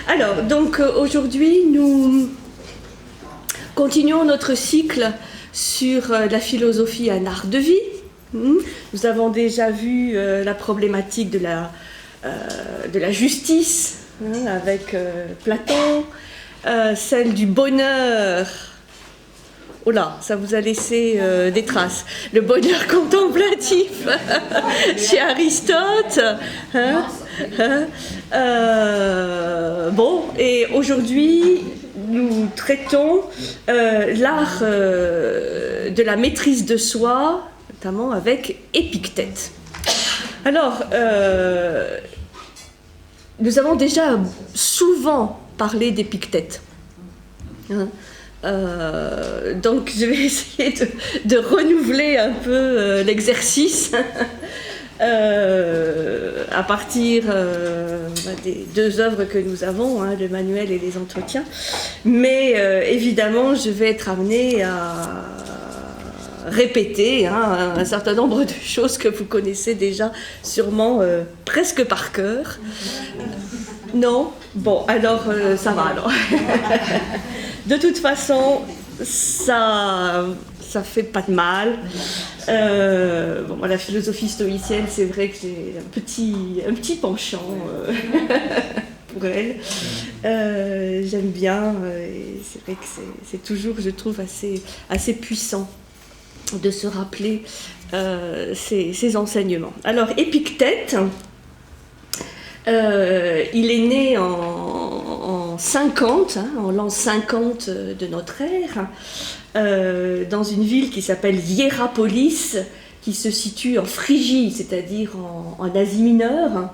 Alors, donc aujourd'hui, nous continuons notre cycle sur la philosophie, un art de vie. Nous avons déjà vu la problématique de la justice avec Platon, celle du bonheur. Oh là, ça vous a laissé des traces. Le bonheur contemplatif chez Aristote. Bon, et aujourd'hui, nous traitons l'art de la maîtrise de soi, notamment avec Épictète. Alors, nous avons déjà souvent parlé d'Épictète. Donc je vais essayer de renouveler un peu l'exercice à partir des deux œuvres que nous avons, le manuel et les entretiens. Mais évidemment, je vais être amenée à répéter un certain nombre de choses que vous connaissez déjà sûrement presque par cœur. Non ? Bon, alors ça va alors. De toute façon, ça fait pas de mal. Bon, la philosophie stoïcienne, c'est vrai que j'ai un petit penchant pour elle. J'aime bien, et c'est vrai que c'est toujours, je trouve, assez puissant de se rappeler ces enseignements. Alors, Épictète, il est né en 50, en l'an 50 de notre ère, dans une ville qui s'appelle Hiérapolis, qui se situe en Phrygie, c'est-à-dire en Asie mineure,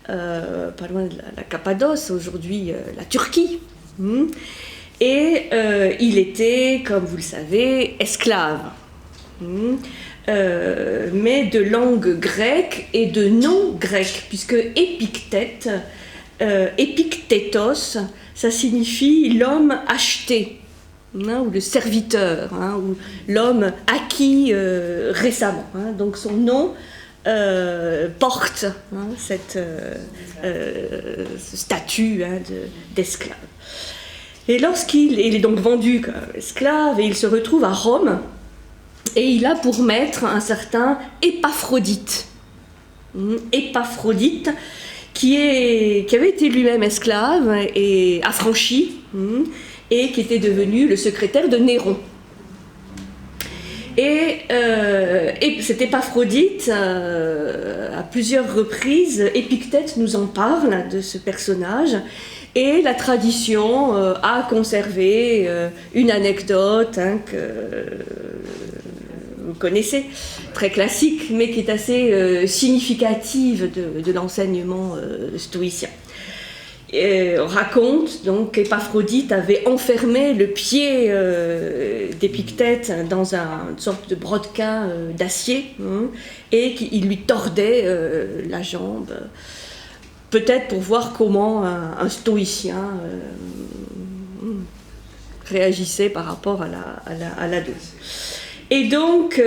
pas loin de la Cappadoce, aujourd'hui la Turquie. Et il était, comme vous le savez, esclave. Mais de langue grecque et de nom grec, puisque Épictète, épictétos, ça signifie l'homme acheté, ou le serviteur, ou l'homme acquis récemment. Donc son nom porte ce statut d'esclave. Et lorsqu'il est donc vendu comme esclave, et il se retrouve à Rome, et il a pour maître un certain Épaphrodite. Épaphrodite, qui avait été lui-même esclave et affranchi, et qui était devenu le secrétaire de Néron. Et cet Épaphrodite, à plusieurs reprises, Épictète nous en parle de ce personnage, et la tradition a conservé une anecdote que vous connaissez, très classique, mais qui est assez significative de l'enseignement stoïcien. On raconte donc qu'Épaphrodite avait enfermé le pied d'Épictète dans une sorte de brodequin d'acier, et qu'il lui tordait la jambe, peut-être pour voir comment un stoïcien réagissait par rapport à la dose. Et donc,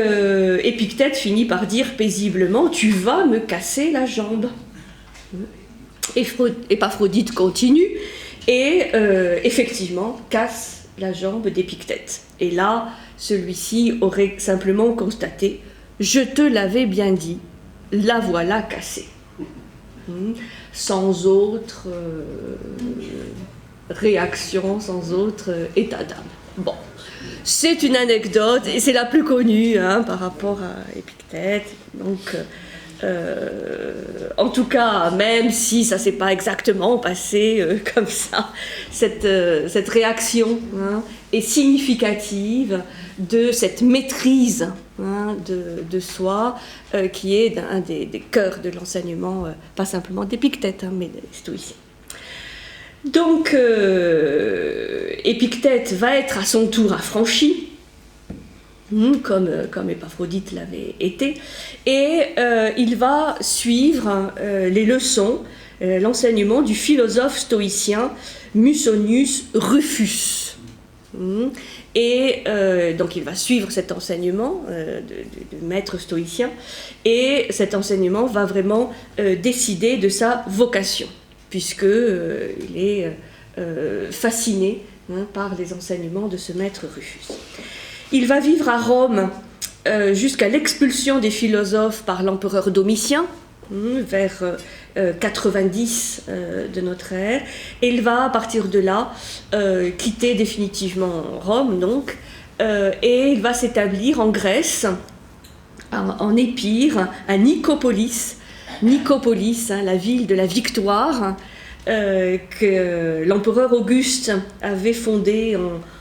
Épictète finit par dire paisiblement « Tu vas me casser la jambe ». Épaphrodite continue et effectivement casse la jambe d'Épictète. Et là, celui-ci aurait simplement constaté « Je te l'avais bien dit, la voilà cassée ». Sans autre réaction, sans autre état d'âme. Bon. C'est une anecdote, et c'est la plus connue par rapport à Épictète. Donc, en tout cas, même si ça ne s'est pas exactement passé comme ça, cette réaction est significative de cette maîtrise de soi, qui est un des cœurs de l'enseignement, pas simplement d'Épictète, mais des stoïciens. Donc, Épictète va être à son tour affranchi, comme Épaphrodite l'avait été, et il va suivre les leçons, l'enseignement du philosophe stoïcien Musonius Rufus. Et donc il va suivre cet enseignement de maître stoïcien, et cet enseignement va vraiment décider de sa vocation. puisqu'il est fasciné par les enseignements de ce maître Rufus. Il va vivre à Rome jusqu'à l'expulsion des philosophes par l'empereur Domitien, vers 90 de notre ère, et il va à partir de là quitter définitivement Rome, donc, et il va s'établir en Grèce, en Épire, à Nicopolis, la ville de la victoire, que l'empereur Auguste avait fondée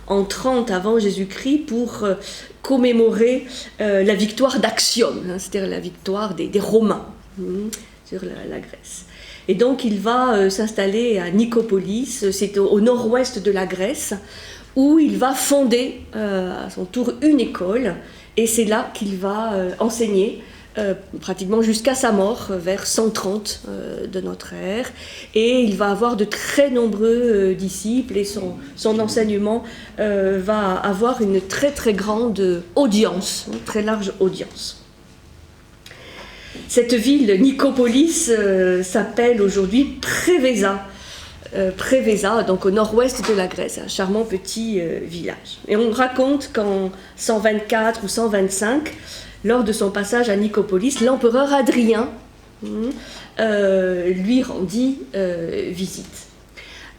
en 30 avant Jésus-Christ pour commémorer la victoire d'Actium, c'est-à-dire la victoire des Romains sur la Grèce. Et donc il va s'installer à Nicopolis, c'est au nord-ouest de la Grèce, où il va fonder à son tour une école, et c'est là qu'il va enseigner pratiquement jusqu'à sa mort, vers 130 de notre ère, et il va avoir de très nombreux disciples, et son enseignement va avoir une très très grande audience, une très large audience. Cette ville, Nicopolis, s'appelle aujourd'hui Prévésa, donc au nord-ouest de la Grèce, un charmant petit village. Et on raconte qu'en 124 ou 125, lors de son passage à Nicopolis, l'empereur Hadrien lui rendit visite.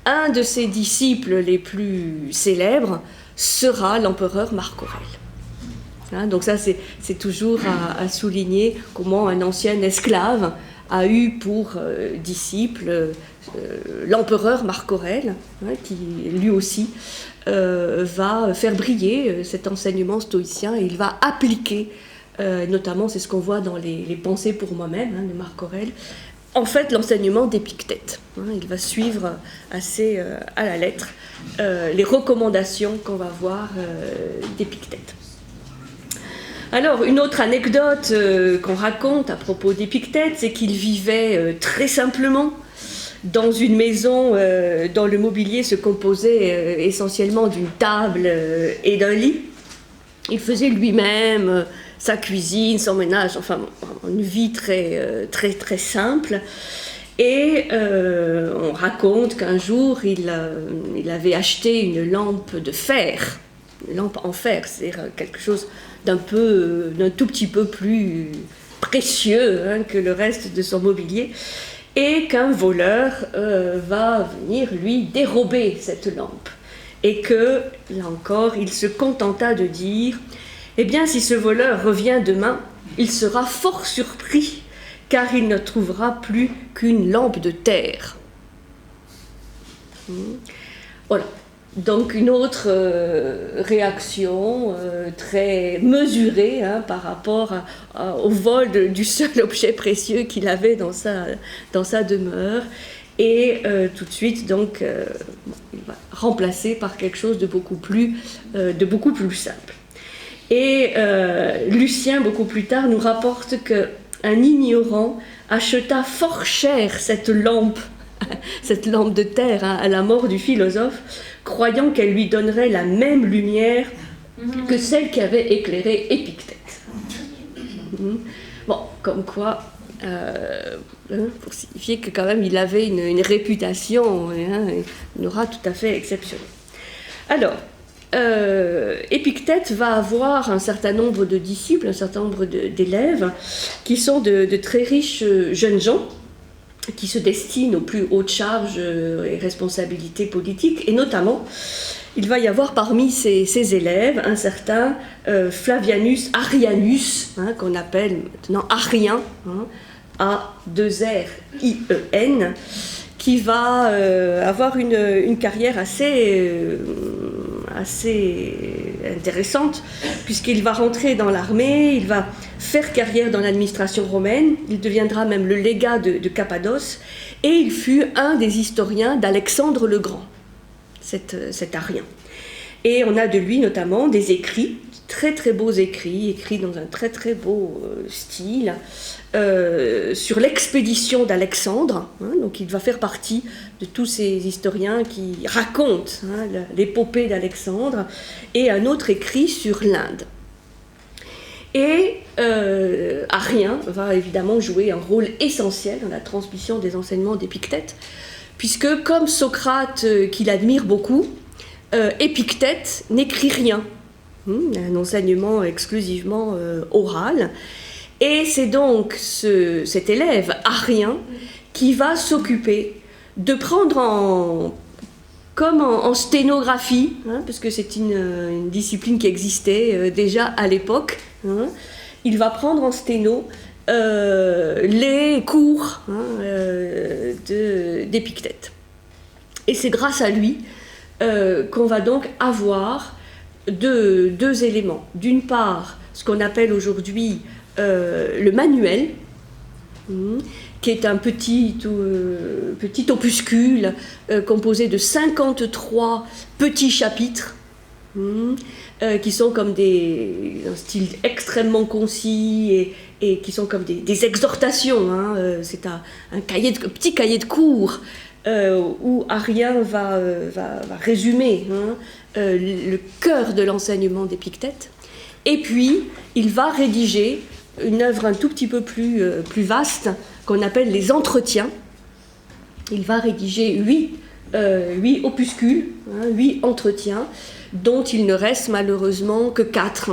Un de ses disciples les plus célèbres sera l'empereur Marc Aurèle. Donc ça, c'est toujours à souligner comment un ancien esclave a eu pour disciple l'empereur Marc Aurèle, qui lui aussi va faire briller cet enseignement stoïcien, et il va appliquer, notamment c'est ce qu'on voit dans les Pensées pour moi-même de Marc Aurèle, en fait l'enseignement d'Épictète. Il va suivre assez à la lettre les recommandations qu'on va voir d'Épictète. Alors, une autre anecdote qu'on raconte à propos d'Épictète, c'est qu'il vivait très simplement dans une maison dont le mobilier se composait essentiellement d'une table et d'un lit. Il faisait lui-même sa cuisine, son ménage, enfin une vie très, très, très simple. Et on raconte qu'un jour, il avait acheté une lampe de fer, une lampe en fer, c'est-à-dire quelque chose d'un tout petit peu plus précieux que le reste de son mobilier, et qu'un voleur va venir lui dérober cette lampe. Et que, là encore, il se contenta de dire « Eh bien, si ce voleur revient demain, il sera fort surpris, car il ne trouvera plus qu'une lampe de terre. » Voilà. Donc une autre réaction très mesurée par rapport au vol du seul objet précieux qu'il avait dans sa demeure, et tout de suite donc il va remplacer par quelque chose de beaucoup plus simple. Et Lucien, beaucoup plus tard, nous rapporte qu'un ignorant acheta fort cher cette lampe de terre à la mort du philosophe, croyant qu'elle lui donnerait la même lumière que celle qui avait éclairé Épictète. Bon, comme quoi, pour signifier que quand même il avait une réputation, une aura tout à fait exceptionnelle. Alors, Épictète va avoir un certain nombre de disciples, un certain nombre d'élèves, qui sont de très riches jeunes gens, qui se destinent aux plus hautes charges et responsabilités politiques, et notamment, il va y avoir parmi ces élèves un certain Flavianus Arrianus, qu'on appelle maintenant Arrien, A-2-R-I-E-N, qui va avoir une carrière assez intéressante, puisqu'il va rentrer dans l'armée, il va faire carrière dans l'administration romaine, il deviendra même le légat de Cappadoce, et il fut un des historiens d'Alexandre le Grand, cet Arien. Et on a de lui notamment des écrits, très très beaux écrits dans un très très beau style, sur l'expédition d'Alexandre. Donc il va faire partie de tous ces historiens qui racontent l'épopée d'Alexandre, et un autre écrit sur l'Inde. Et Arrien va évidemment jouer un rôle essentiel dans la transmission des enseignements d'Épictète, puisque comme Socrate, qu'il admire beaucoup, Épictète n'écrit rien, un enseignement exclusivement oral, et c'est donc cet élève arien qui va s'occuper de prendre comme en sténographie, parce que c'est une discipline qui existait déjà à l'époque, il va prendre en sténo les cours d'Épictète. Et c'est grâce à lui qu'on va donc avoir deux éléments. D'une part, ce qu'on appelle aujourd'hui le manuel, qui est un petit opuscule composé de 53 petits chapitres, qui sont comme un style extrêmement concis et qui sont comme des exhortations. C'est un petit cahier de cours où Arien va résumer le cœur de l'enseignement d'Épictète. Et puis, il va rédiger une œuvre un tout petit peu plus vaste qu'on appelle les entretiens. Il va rédiger 8 opuscules, 8 entretiens, dont il ne reste malheureusement que 4.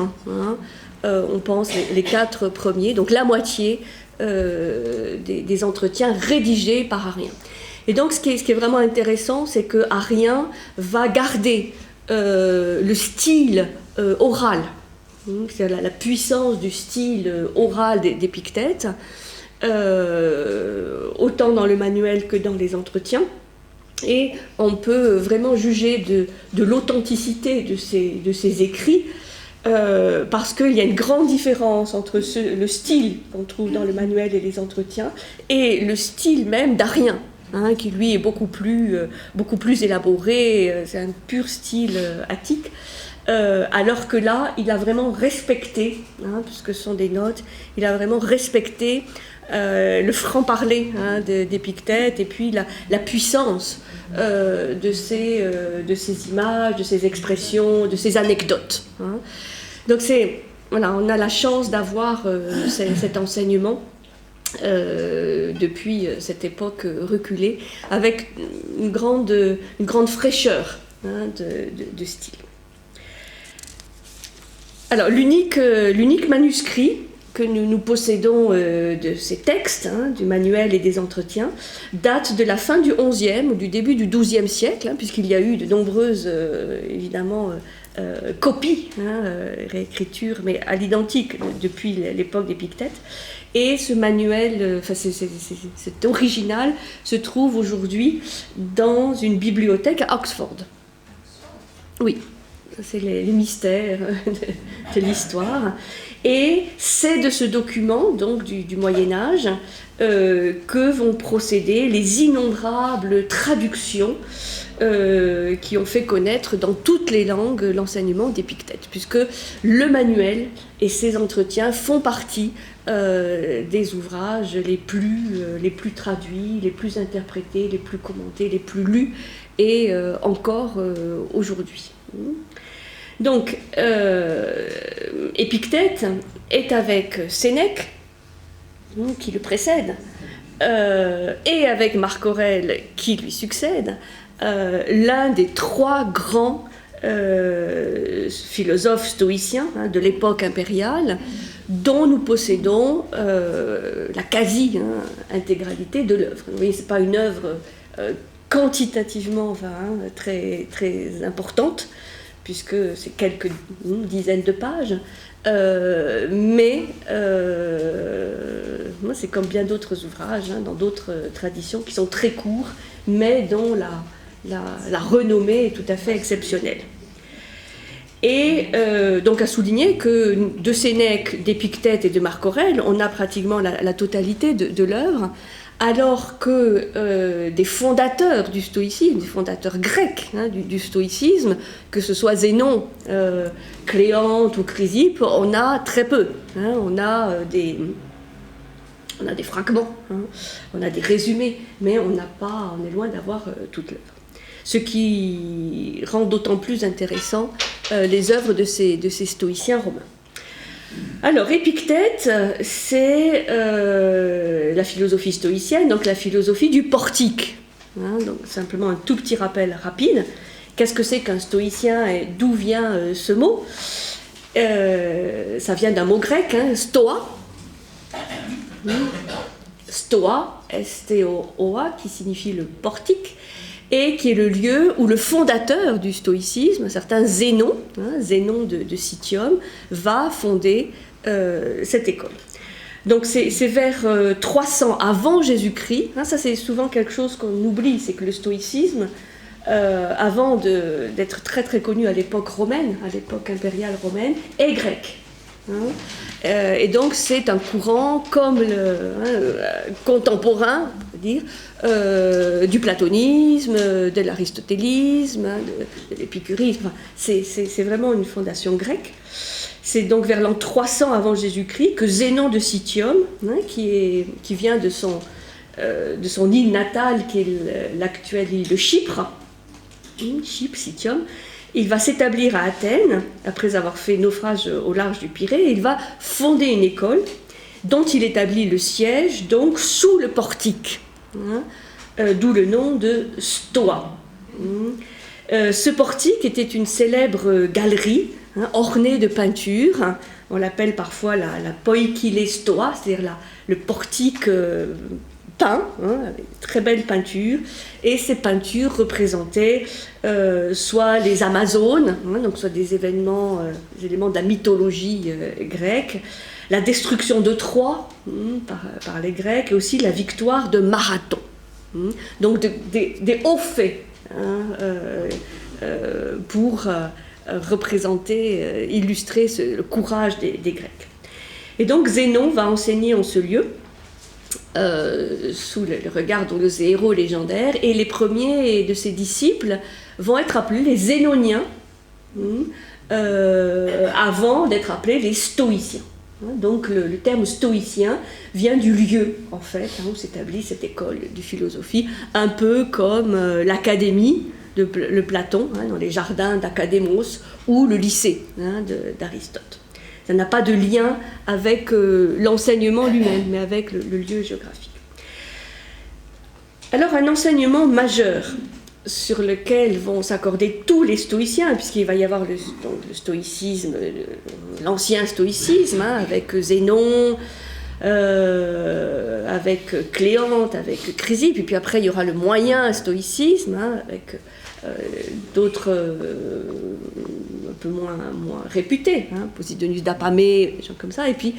On pense les 4 premiers, donc la moitié des entretiens rédigés par Arien. Et donc ce qui est vraiment intéressant, c'est que Arien va garder le style oral, c'est-à-dire la puissance du style oral d'Épictète, autant dans le manuel que dans les entretiens. Et on peut vraiment juger de l'authenticité de ces écrits, parce qu'il y a une grande différence entre le style qu'on trouve dans le manuel et les entretiens et le style même d'Arien, qui lui est beaucoup plus élaboré, c'est un pur style attique, alors que là, il a vraiment respecté, puisque ce sont des notes, il a vraiment respecté le franc-parler d'Épictète et puis la puissance de ces images, de ces expressions, de ces anecdotes. Donc on a la chance d'avoir cet enseignement depuis cette époque reculée, avec une grande fraîcheur de style. Alors l'unique manuscrit que nous possédons de ces textes, du manuel et des entretiens, date de la fin du XIe ou du début du XIIe siècle, puisqu'il y a eu de nombreuses, évidemment, copies, réécritures, mais à l'identique depuis l'époque d'Épictète. Et ce manuel, cet original, se trouve aujourd'hui dans une bibliothèque à Oxford. Oui, c'est les mystères de l'histoire. Et c'est de ce document, donc du Moyen-Âge, que vont procéder les innombrables traductions qui ont fait connaître dans toutes les langues l'enseignement d'Épictète, puisque le manuel et ses entretiens font partie des ouvrages les plus traduits, les plus interprétés, les plus commentés, les plus lus, et encore aujourd'hui. Donc, Épictète est avec Sénèque, qui le précède, et avec Marc Aurèle, qui lui succède, l'un des 3 grands philosophes stoïciens de l'époque impériale, dont nous possédons la quasi-intégralité de l'œuvre. Vous voyez, ce n'est pas une œuvre quantitativement très, très importante, puisque c'est quelques dizaines de pages, mais moi, c'est comme bien d'autres ouvrages, dans d'autres traditions, qui sont très courts, mais dont la renommée est tout à fait exceptionnelle. Et donc à souligner que de Sénèque, d'Épictète et de Marc Aurèle, on a pratiquement la totalité de l'œuvre, alors que des fondateurs du stoïcisme, des fondateurs grecs du stoïcisme, que ce soit Zénon, Cléante ou Chrysippe, on a très peu. On a des fragments, on a des résumés, mais on est loin d'avoir toute l'œuvre. Ce qui rend d'autant plus intéressant les œuvres de ces stoïciens romains. Alors, Épictète, c'est la philosophie stoïcienne, donc la philosophie du portique. hein, donc simplement un tout petit rappel rapide. Qu'est-ce que c'est qu'un stoïcien et d'où vient ce mot? Ça vient d'un mot grec, hein, stoa. Stoa, S-T-O-A, qui signifie le portique, et qui est le lieu où le fondateur du stoïcisme, un certain Zénon, hein, Zénon de Citium, va fonder cette école. Donc c'est vers 300 avant Jésus-Christ, hein, ça c'est souvent quelque chose qu'on oublie, c'est que le stoïcisme, avant d'être très très connu à l'époque romaine, à l'époque impériale romaine, est grec. Hein. Et donc c'est un courant comme contemporain, on peut dire, du platonisme, de l'aristotélisme, hein, de l'épicurisme. Enfin, c'est vraiment une fondation grecque. C'est donc vers l'an 300 avant Jésus-Christ que Zénon de Citium, hein, qui vient de son île natale, qui est l'actuelle île de Chypre, Citium, il va s'établir à Athènes, après avoir fait naufrage au large du Pirée, et il va fonder une école dont il établit le siège, donc sous le portique, hein, d'où le nom de Stoa. Ce portique était une célèbre galerie, hein, ornée de peintures, hein, on l'appelle parfois la poikile stoa, c'est-à-dire le portique peint, hein, avec de très belles peintures, et ces peintures représentaient soit les Amazones, hein, donc soit des éléments de la mythologie grecque, la destruction de Troie par les Grecs, et aussi la victoire de Marathon. Donc des hauts faits, hein, pour représenter, illustrer le courage des Grecs. Et donc Zénon va enseigner en ce lieu, sous le regard de ces héros légendaires, et les premiers de ses disciples vont être appelés les Zénoniens, avant d'être appelés les stoïciens. Donc le terme stoïcien vient du lieu, en fait, hein, où s'établit cette école de philosophie, un peu comme l'académie de le Platon, hein, dans les jardins d'Académos, ou le lycée, hein, d'Aristote. Ça n'a pas de lien avec l'enseignement lui-même, mais avec le lieu géographique. Alors, un enseignement majeur sur lequel vont s'accorder tous les stoïciens, puisqu'il va y avoir le stoïcisme, l'ancien stoïcisme, hein, avec Zénon, avec Cléante, avec Chrysippe, et puis après il y aura le moyen stoïcisme, hein, avec d'autres un peu moins réputés, hein, Posidonius d'Apamée, des gens comme ça, et puis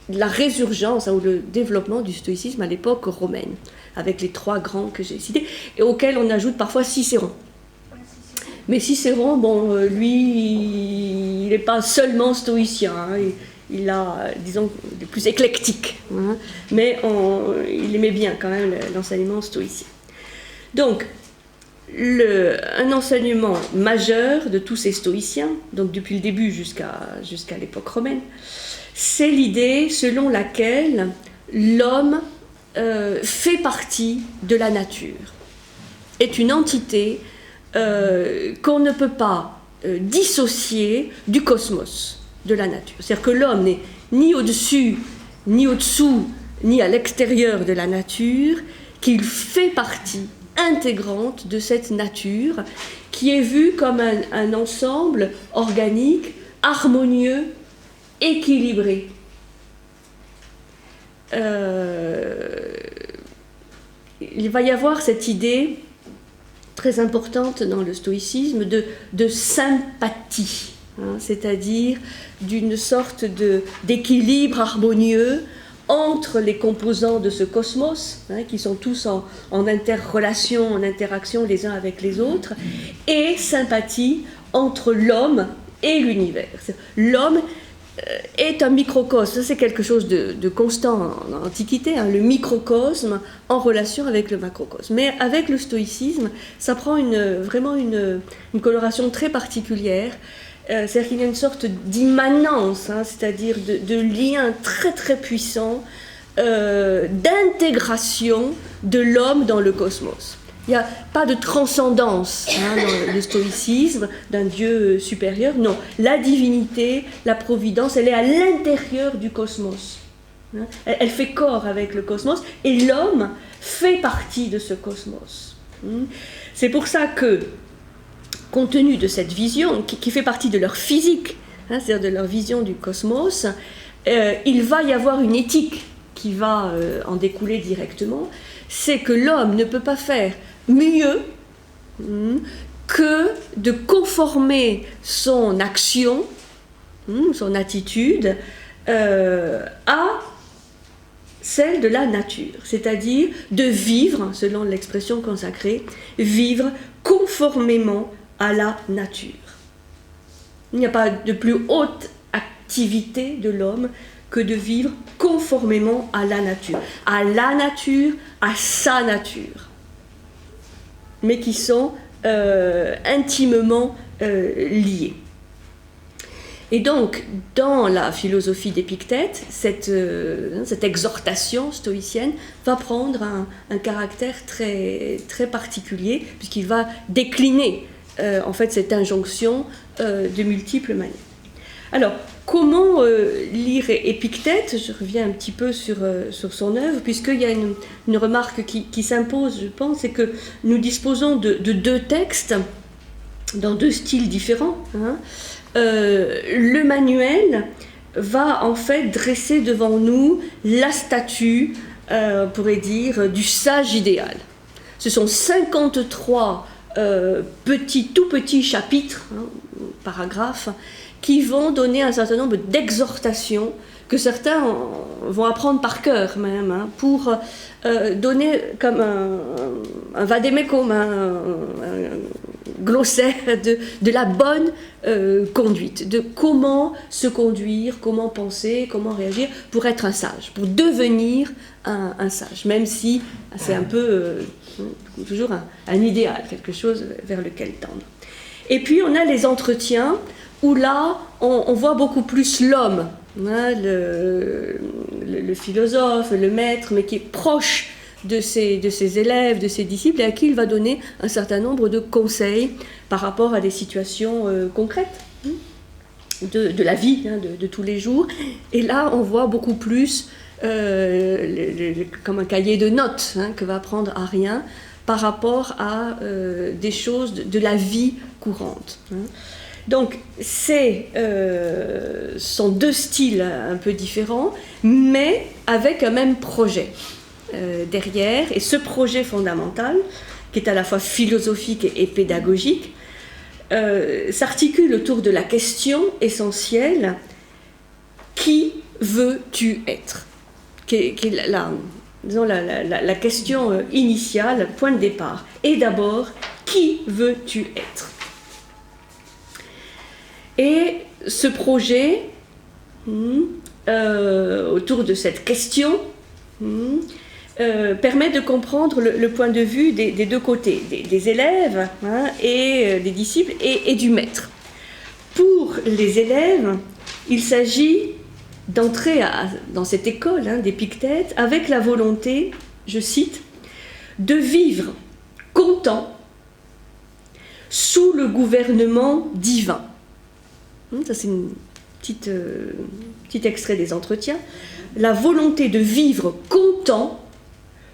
la résurgence, hein, ou le développement du stoïcisme à l'époque romaine, avec les trois grands que j'ai cités, et auxquels on ajoute parfois Cicéron. Mais Cicéron, bon, lui, il n'est pas seulement stoïcien, hein, il a, disons, le plus éclectique, hein, mais il aimait bien quand même l'enseignement stoïcien. Donc, un enseignement majeur de tous ces stoïciens, donc depuis le début jusqu'à l'époque romaine, c'est l'idée selon laquelle l'homme fait partie de la nature, est une entité qu'on ne peut pas dissocier du cosmos, de la nature. C'est-à-dire que l'homme n'est ni au-dessus, ni au-dessous, ni à l'extérieur de la nature, qu'il fait partie intégrante de cette nature qui est vue comme un ensemble organique, harmonieux, équilibré. Il va y avoir cette idée très importante dans le stoïcisme de sympathie, hein, c'est-à-dire d'une sorte d'équilibre harmonieux entre les composants de ce cosmos, hein, qui sont tous en interrelation, en interaction les uns avec les autres, et sympathie entre l'homme et l'univers. L'homme est un microcosme, ça c'est quelque chose de constant en Antiquité, hein, le microcosme en relation avec le macrocosme. Mais avec le stoïcisme, ça prend vraiment une coloration très particulière. C'est-à-dire qu'il y a une sorte d'immanence, hein, c'est-à-dire de lien très très puissant, d'intégration de l'homme dans le cosmos. Il n'y a pas de transcendance, hein, dans le stoïcisme d'un Dieu supérieur, non. La divinité, la providence, elle est à l'intérieur du cosmos. Hein. Elle fait corps avec le cosmos, et l'homme fait partie de ce cosmos. C'est pour ça que, compte tenu de cette vision, qui fait partie de leur physique, c'est-à-dire de leur vision du cosmos, il va y avoir une éthique qui va en découler directement, c'est que l'homme ne peut pas faire mieux que de conformer son action, son attitude, à celle de la nature, c'est-à-dire de vivre, selon l'expression consacrée, vivre conformément à la nature. Il n'y a pas de plus haute activité de l'homme que de vivre conformément à la nature, à sa nature, mais qui sont intimement liés. Et donc, dans la philosophie d'Épictète, cette exhortation stoïcienne va prendre un caractère très, très particulier, puisqu'il va décliner en fait cette injonction de multiples manières. Alors, comment lire Épictète? Je reviens un petit peu sur son œuvre, puisqu'il y a une remarque qui s'impose, je pense, c'est que nous disposons de deux textes dans deux styles différents. Le manuel va en fait dresser devant nous la statue, on pourrait dire, du sage idéal. Ce sont 53 tout petits chapitres, paragraphes, qui vont donner un certain nombre d'exhortations que certains vont apprendre par cœur même, pour donner comme un vadémécum, un glossaire de la bonne conduite, de comment se conduire, comment penser, comment réagir pour être un sage, pour devenir un sage, même si c'est un peu toujours un idéal, quelque chose vers lequel tendre. Et puis on a les entretiens où là on voit beaucoup plus l'homme, le philosophe, le maître, mais qui est proche de ses élèves, de ses disciples, et à qui il va donner un certain nombre de conseils par rapport à des situations concrètes de la vie, de tous les jours. Et là, on voit beaucoup plus comme un cahier de notes que va prendre Arrien par rapport à des choses de la vie courante. Donc, sont deux styles un peu différents, mais avec un même projet derrière. Et ce projet fondamental, qui est à la fois philosophique et pédagogique, s'articule autour de la question essentielle: qui veux-tu être? Qui est la question initiale, point de départ. Et d'abord, qui veux-tu être? Et ce projet, autour de cette question, permet de comprendre le point de vue des deux côtés, des élèves et des disciples et du maître. Pour les élèves, il s'agit d'entrer dans cette école d'Épictète avec la volonté, je cite, de vivre content sous le gouvernement divin. Ça, c'est un petit extrait des entretiens. La volonté de vivre content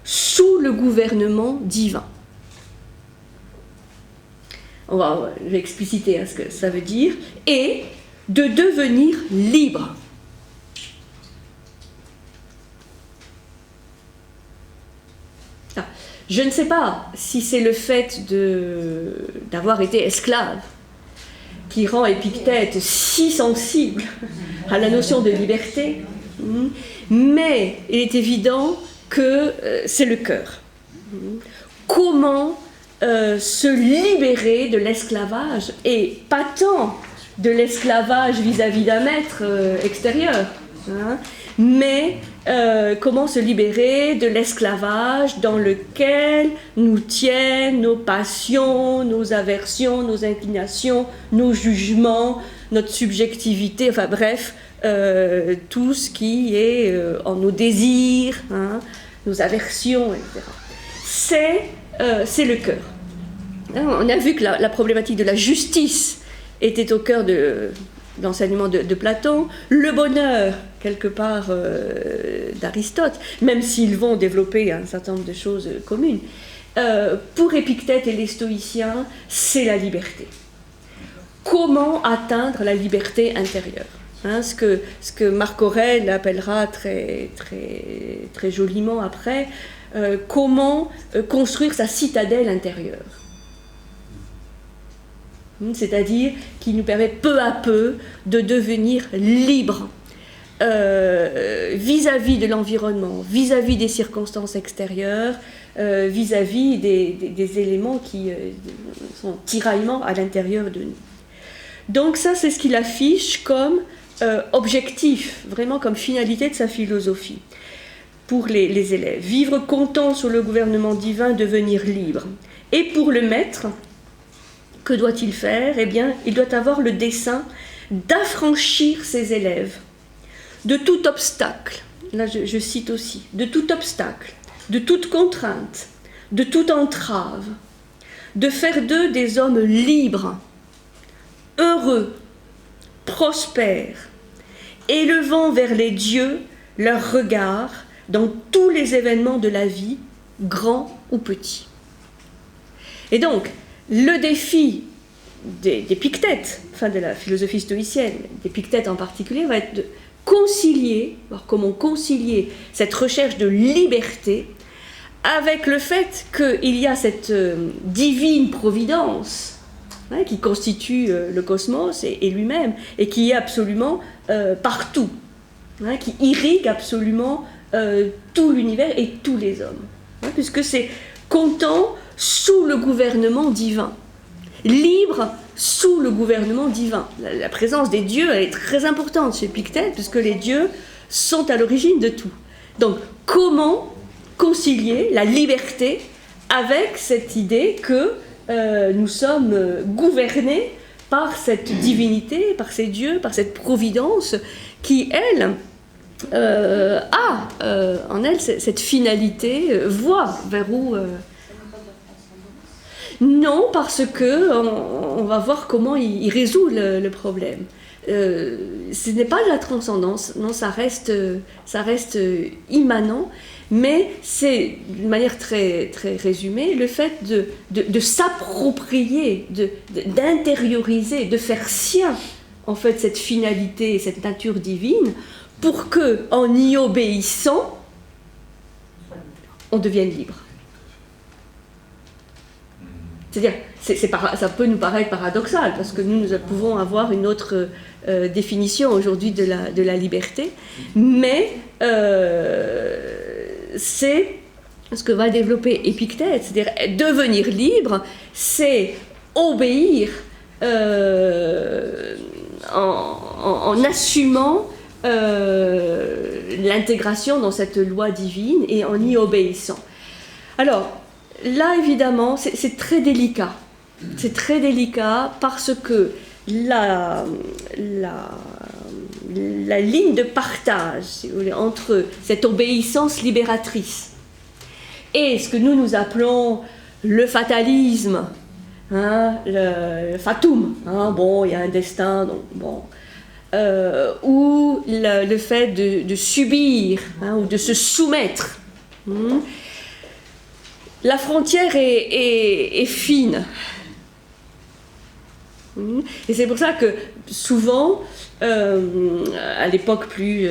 sous le gouvernement divin. Je vais expliciter ce que ça veut dire. Et de devenir libre. Je ne sais pas si c'est le fait d'avoir été esclave qui rend Épictète si sensible à la notion de liberté, mais il est évident que c'est le cœur. Comment se libérer de l'esclavage, et pas tant de l'esclavage vis-à-vis d'un maître extérieur, mais comment se libérer de l'esclavage dans lequel nous tiennent nos passions, nos aversions, nos inclinations, nos jugements, notre subjectivité, enfin bref, tout ce qui est en nos désirs, nos aversions, etc. C'est le cœur. On a vu que la problématique de la justice était au cœur de l'enseignement de Platon, le bonheur, quelque part, d'Aristote, même s'ils vont développer un certain nombre de choses communes. pour Épictète et les stoïciens, c'est la liberté. Comment atteindre la liberté intérieure, hein, ce que Marc Aurèle appellera très, très, très joliment après, comment construire sa citadelle intérieure. C'est-à-dire qui nous permet peu à peu de devenir libres vis-à-vis de l'environnement, vis-à-vis des circonstances extérieures, vis-à-vis des éléments qui sont tiraillements à l'intérieur de nous. Donc ça, c'est ce qu'il affiche comme objectif, vraiment comme finalité de sa philosophie pour les élèves. Vivre content sous le gouvernement divin, devenir libre. Et pour le maître, que doit-il faire? Eh bien, il doit avoir le dessein d'affranchir ses élèves de tout obstacle. Là, je cite aussi, de tout obstacle, de toute contrainte, de toute entrave, de faire d'eux des hommes libres, heureux, prospères, élevant vers les dieux leur regard dans tous les événements de la vie, grands ou petits. Et donc, le défi d'Épictète, enfin de la philosophie stoïcienne, d'Épictète en particulier, va être de concilier, voir comment concilier cette recherche de liberté avec le fait qu'il y a cette divine providence, hein, qui constitue le cosmos et lui-même, et qui est absolument partout, hein, qui irrigue absolument tout l'univers et tous les hommes, hein, puisque c'est content sous le gouvernement divin, libre sous le gouvernement divin. La présence des dieux, elle est très importante chez Épictète, puisque les dieux sont à l'origine de tout. Donc, comment concilier la liberté avec cette idée que nous sommes gouvernés par cette divinité, par ces dieux, par cette providence qui, elle, a en elle cette finalité, voit vers où... Non, parce que on va voir comment il résout le problème. Ce n'est pas de la transcendance, non, ça reste immanent, mais c'est, d'une manière très, très résumée, le fait de s'approprier, d'intérioriser, de faire sien, en fait, cette finalité, cette nature divine, pour que, en y obéissant, on devienne libre. C'est-à-dire, ça peut nous paraître paradoxal, parce que nous pouvons avoir une autre définition aujourd'hui de la liberté, mais c'est ce que va développer Épictète, c'est-à-dire devenir libre, c'est obéir en assumant l'intégration dans cette loi divine et en y obéissant. Alors, là, évidemment, c'est très délicat. C'est très délicat parce que la ligne de partage, si vous voulez, entre cette obéissance libératrice et ce que nous appelons le fatalisme, hein, le fatum, hein, bon, il y a un destin, donc bon, ou le fait de subir, hein, ou de se soumettre. La frontière est fine. Et c'est pour ça que souvent, à l'époque plus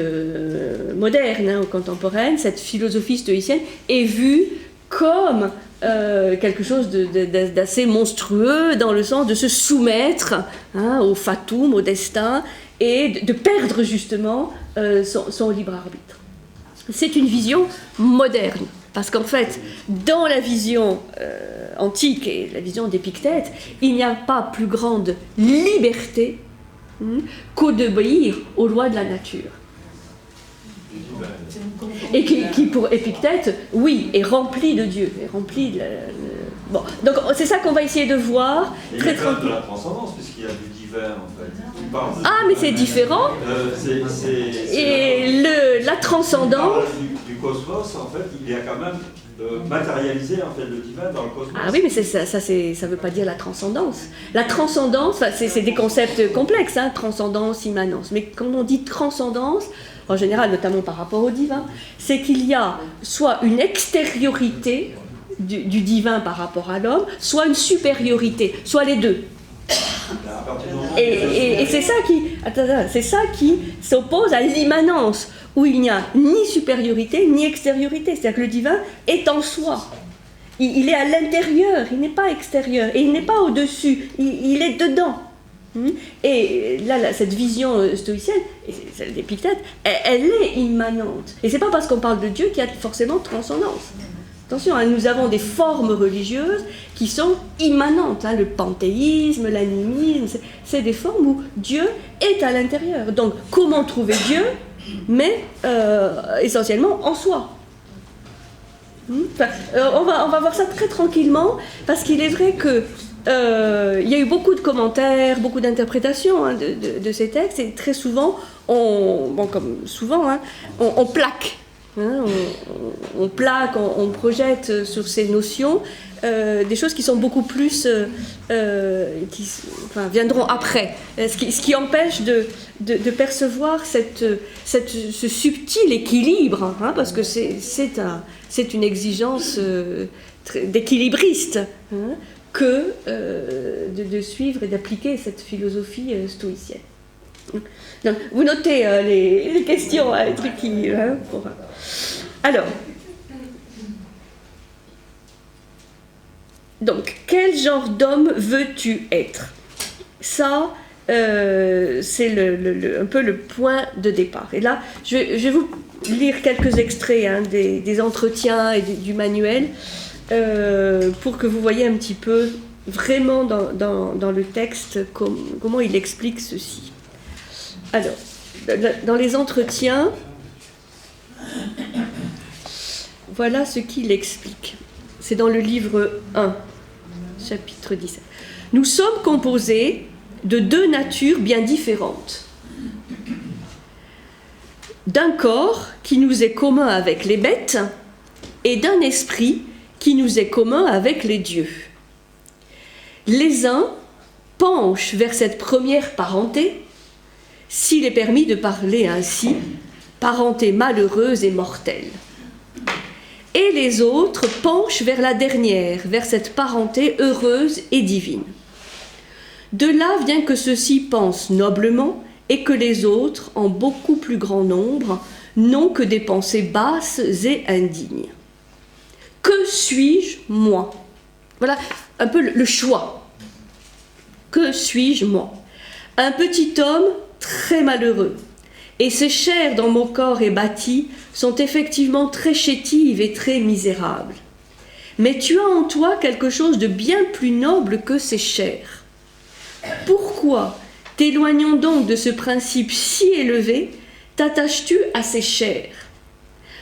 moderne, hein, ou contemporaine, cette philosophie stoïcienne est vue comme quelque chose d'assez monstrueux, dans le sens de se soumettre, hein, au fatum, au destin, et de perdre justement son libre arbitre. C'est une vision moderne. Parce qu'en fait, dans la vision antique et la vision d'Épictète, il n'y a pas plus grande liberté qu'au d'obéir aux lois de la nature. Et qui pour Épictète, oui, est rempli de Dieu, est rempli de bon, donc c'est ça qu'on va essayer de voir. Très tranquille. De la transcendance, puisqu'il y a du divin en fait. Ah, mais c'est différent. Et la transcendance. Du cosmos, en fait, il y a quand même matérialisé en fait le divin dans le cosmos. Ah oui, mais ça veut pas dire la transcendance. La transcendance, c'est des concepts complexes, hein, transcendance, immanence. Mais quand on dit transcendance, en général, notamment par rapport au divin, c'est qu'il y a soit une extériorité du divin par rapport à l'homme, soit une supériorité, soit les deux. Et c'est ça qui s'oppose à l'immanence, où il n'y a ni supériorité ni extériorité. C'est-à-dire que le divin est en soi. Il est à l'intérieur, il n'est pas extérieur, et il n'est pas au-dessus, il est dedans. Et là, cette vision stoïcienne, et celle d'Épictète, elle est immanente. Et c'est pas parce qu'on parle de Dieu qu'il y a forcément transcendance. Attention, nous avons des formes religieuses qui sont immanentes. Le panthéisme, l'animisme, c'est des formes où Dieu est à l'intérieur. Donc, comment trouver Dieu, mais essentiellement en soi. On va voir ça très tranquillement, parce qu'il est vrai que il y a eu beaucoup de commentaires, beaucoup d'interprétations de ces textes, et très souvent, on plaque. On plaque, on projette sur ces notions des choses qui sont beaucoup plus, viendront après. Ce qui empêche de percevoir ce subtil équilibre, parce que c'est une exigence d'équilibriste, que de suivre et d'appliquer cette philosophie stoïcienne. Donc, vous notez les questions, les trucs qui... Alors, donc, quel genre d'homme veux-tu être? Ça, c'est un peu le point de départ. Et là, je vais vous lire quelques extraits des entretiens et du manuel pour que vous voyez un petit peu vraiment dans le texte comment il explique ceci. Alors, dans les entretiens, voilà ce qu'il explique. C'est dans le livre 1, chapitre 17. Nous sommes composés de deux natures bien différentes. D'un corps qui nous est commun avec les bêtes et d'un esprit qui nous est commun avec les dieux. Les uns penchent vers cette première parenté, s'il est permis de parler ainsi, parenté malheureuse et mortelle. Et les autres penchent vers la dernière, vers cette parenté heureuse et divine. De là vient que ceux-ci pensent noblement et que les autres, en beaucoup plus grand nombre, n'ont que des pensées basses et indignes. Que suis-je, moi? Voilà un peu le choix. Que suis-je, moi? Un petit homme très malheureux, et ces chairs dont mon corps est bâti sont effectivement très chétives et très misérables. Mais tu as en toi quelque chose de bien plus noble que ces chairs. Pourquoi, t'éloignant donc de ce principe si élevé, t'attaches-tu à ces chairs?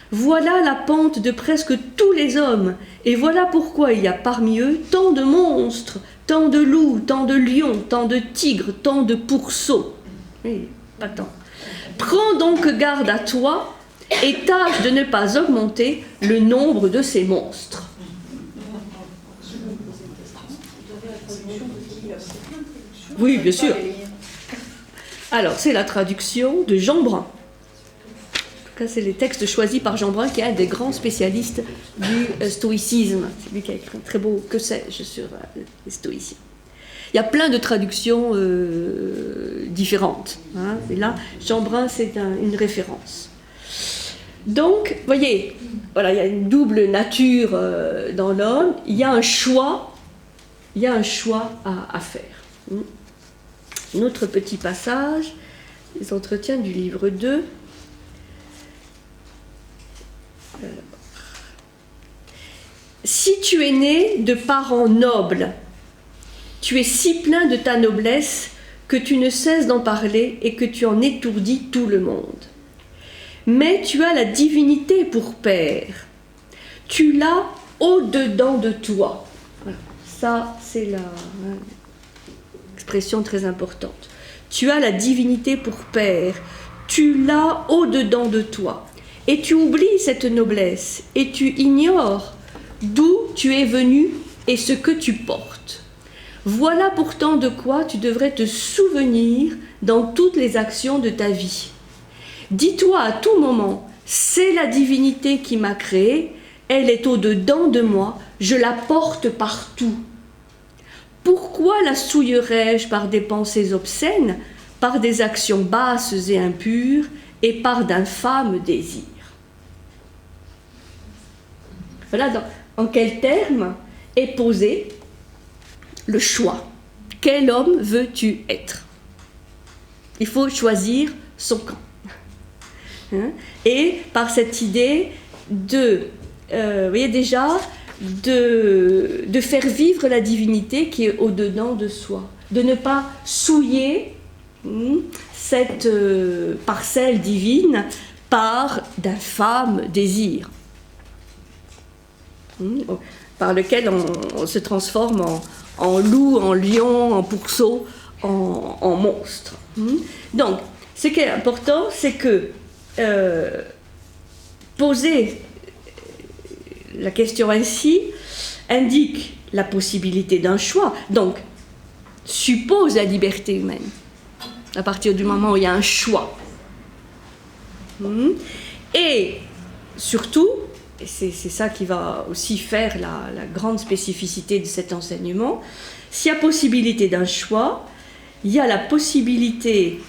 Voilà la pente de presque tous les hommes, et voilà pourquoi il y a parmi eux tant de monstres, tant de loups, tant de lions, tant de tigres, tant de pourceaux. Oui, attends. Prends donc garde à toi et tâche de ne pas augmenter le nombre de ces monstres. Oui, bien sûr. Alors, c'est la traduction de Jean Brun. En tout cas, c'est les textes choisis par Jean Brun, qui est un des grands spécialistes du stoïcisme. C'est lui qui a écrit un très beau « Que sais-je » sur les stoïciens. Il y a plein de traductions différentes. Et là, Jean Brun, c'est une référence. Donc, vous voyez, voilà, il y a une double nature dans l'homme. Il y a un choix à faire. Un autre petit passage, les entretiens du livre 2. Si tu es né de parents nobles, tu es si plein de ta noblesse que tu ne cesses d'en parler et que tu en étourdis tout le monde. Mais tu as la divinité pour père. Tu l'as au-dedans de toi. Voilà. Ça, c'est l'expression très importante. Tu as la divinité pour père. Tu l'as au-dedans de toi. Et tu oublies cette noblesse et tu ignores d'où tu es venu et ce que tu portes. Voilà pourtant de quoi tu devrais te souvenir dans toutes les actions de ta vie. Dis-toi à tout moment, c'est la divinité qui m'a créé, elle est au-dedans de moi, je la porte partout. Pourquoi la souillerais-je par des pensées obscènes, par des actions basses et impures, et par d'infâmes désirs? Voilà en quels termes est posé le choix. Quel homme veux-tu être? Il faut choisir son camp. Hein? Et par cette idée de, vous voyez déjà, de faire vivre la divinité qui est au-dedans de soi, de ne pas souiller cette parcelle divine par d'infâmes désirs, par lequel on se transforme en loup, en lion, en pourceau, en monstre. Donc, ce qui est important, c'est que poser la question ainsi indique la possibilité d'un choix, donc suppose la liberté humaine, à partir du moment où il y a un choix. Et surtout, et c'est ça qui va aussi faire la grande spécificité de cet enseignement, s'il y a possibilité d'un choix, il y a la possibilité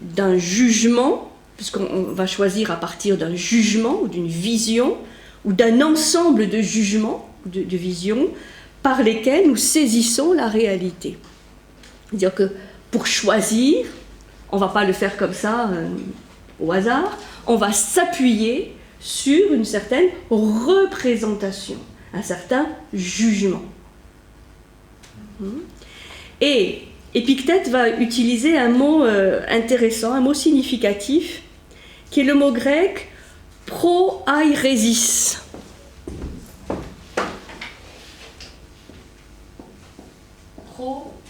d'un jugement, puisqu'on va choisir à partir d'un jugement ou d'une vision, ou d'un ensemble de jugements, de visions, par lesquels nous saisissons la réalité. C'est-à-dire que pour choisir, on ne va pas le faire comme ça, au hasard, on va s'appuyer sur une certaine représentation, un certain jugement. Et Épictète va utiliser un mot intéressant, un mot significatif, qui est le mot grec proairesis. Proairesis.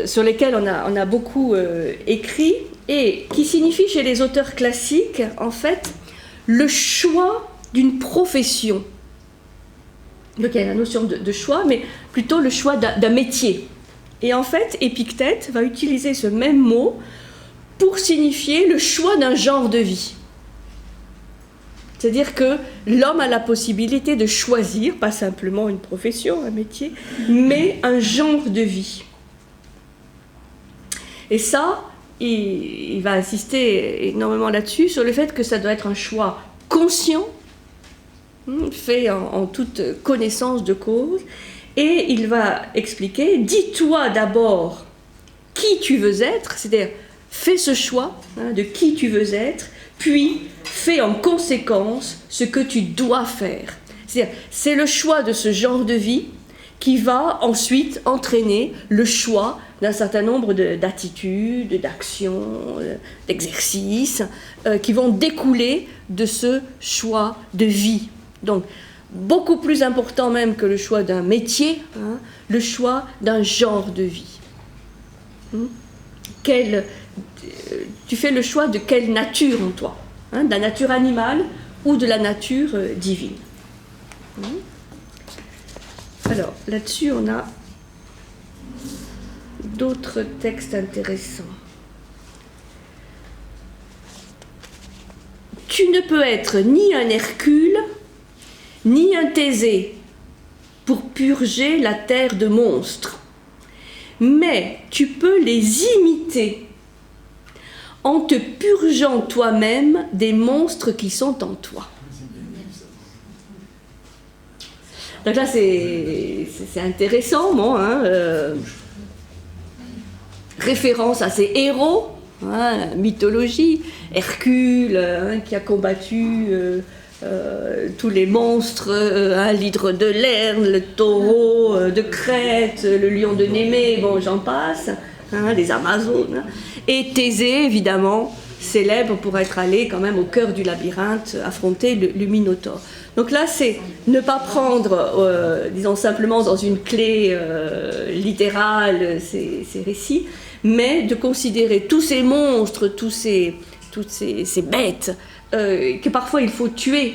Sur lesquels on a beaucoup écrit, et qui signifie chez les auteurs classiques, en fait, le choix d'une profession. Donc il y a la notion de choix, mais plutôt le choix d'un métier. Et en fait, Épictète va utiliser ce même mot pour signifier le choix d'un genre de vie. C'est-à-dire que l'homme a la possibilité de choisir, pas simplement une profession, un métier, mais un genre de vie. Et ça, il va insister énormément là-dessus, sur le fait que ça doit être un choix conscient, fait en toute connaissance de cause, et il va expliquer, dis-toi d'abord qui tu veux être, c'est-à-dire fais ce choix de qui tu veux être, puis fais en conséquence ce que tu dois faire. C'est-à-dire, c'est le choix de ce genre de vie qui va ensuite entraîner le choix d'un certain nombre d'attitudes, d'actions, d'exercices qui vont découler de ce choix de vie. Donc, beaucoup plus important même que le choix d'un métier, le choix d'un genre de vie. Tu fais le choix de quelle nature en toi, de la nature animale ou de la nature divine. Alors, là-dessus, on a d'autres textes intéressants. Tu ne peux être ni un Hercule, ni un Thésée pour purger la terre de monstres, mais tu peux les imiter en te purgeant toi-même des monstres qui sont en toi. Donc là, c'est intéressant, bon, référence à ces héros, la mythologie, Hercule qui a combattu tous les monstres, l'hydre de Lerne, le taureau de Crète, le lion de Némée, bon, j'en passe, les Amazones, et Thésée, évidemment, célèbre pour être allé quand même au cœur du labyrinthe, affronter le Minotaure. Donc là, c'est ne pas prendre, disons simplement dans une clé littérale ces récits, mais de considérer tous ces monstres, toutes ces bêtes, que parfois il faut tuer,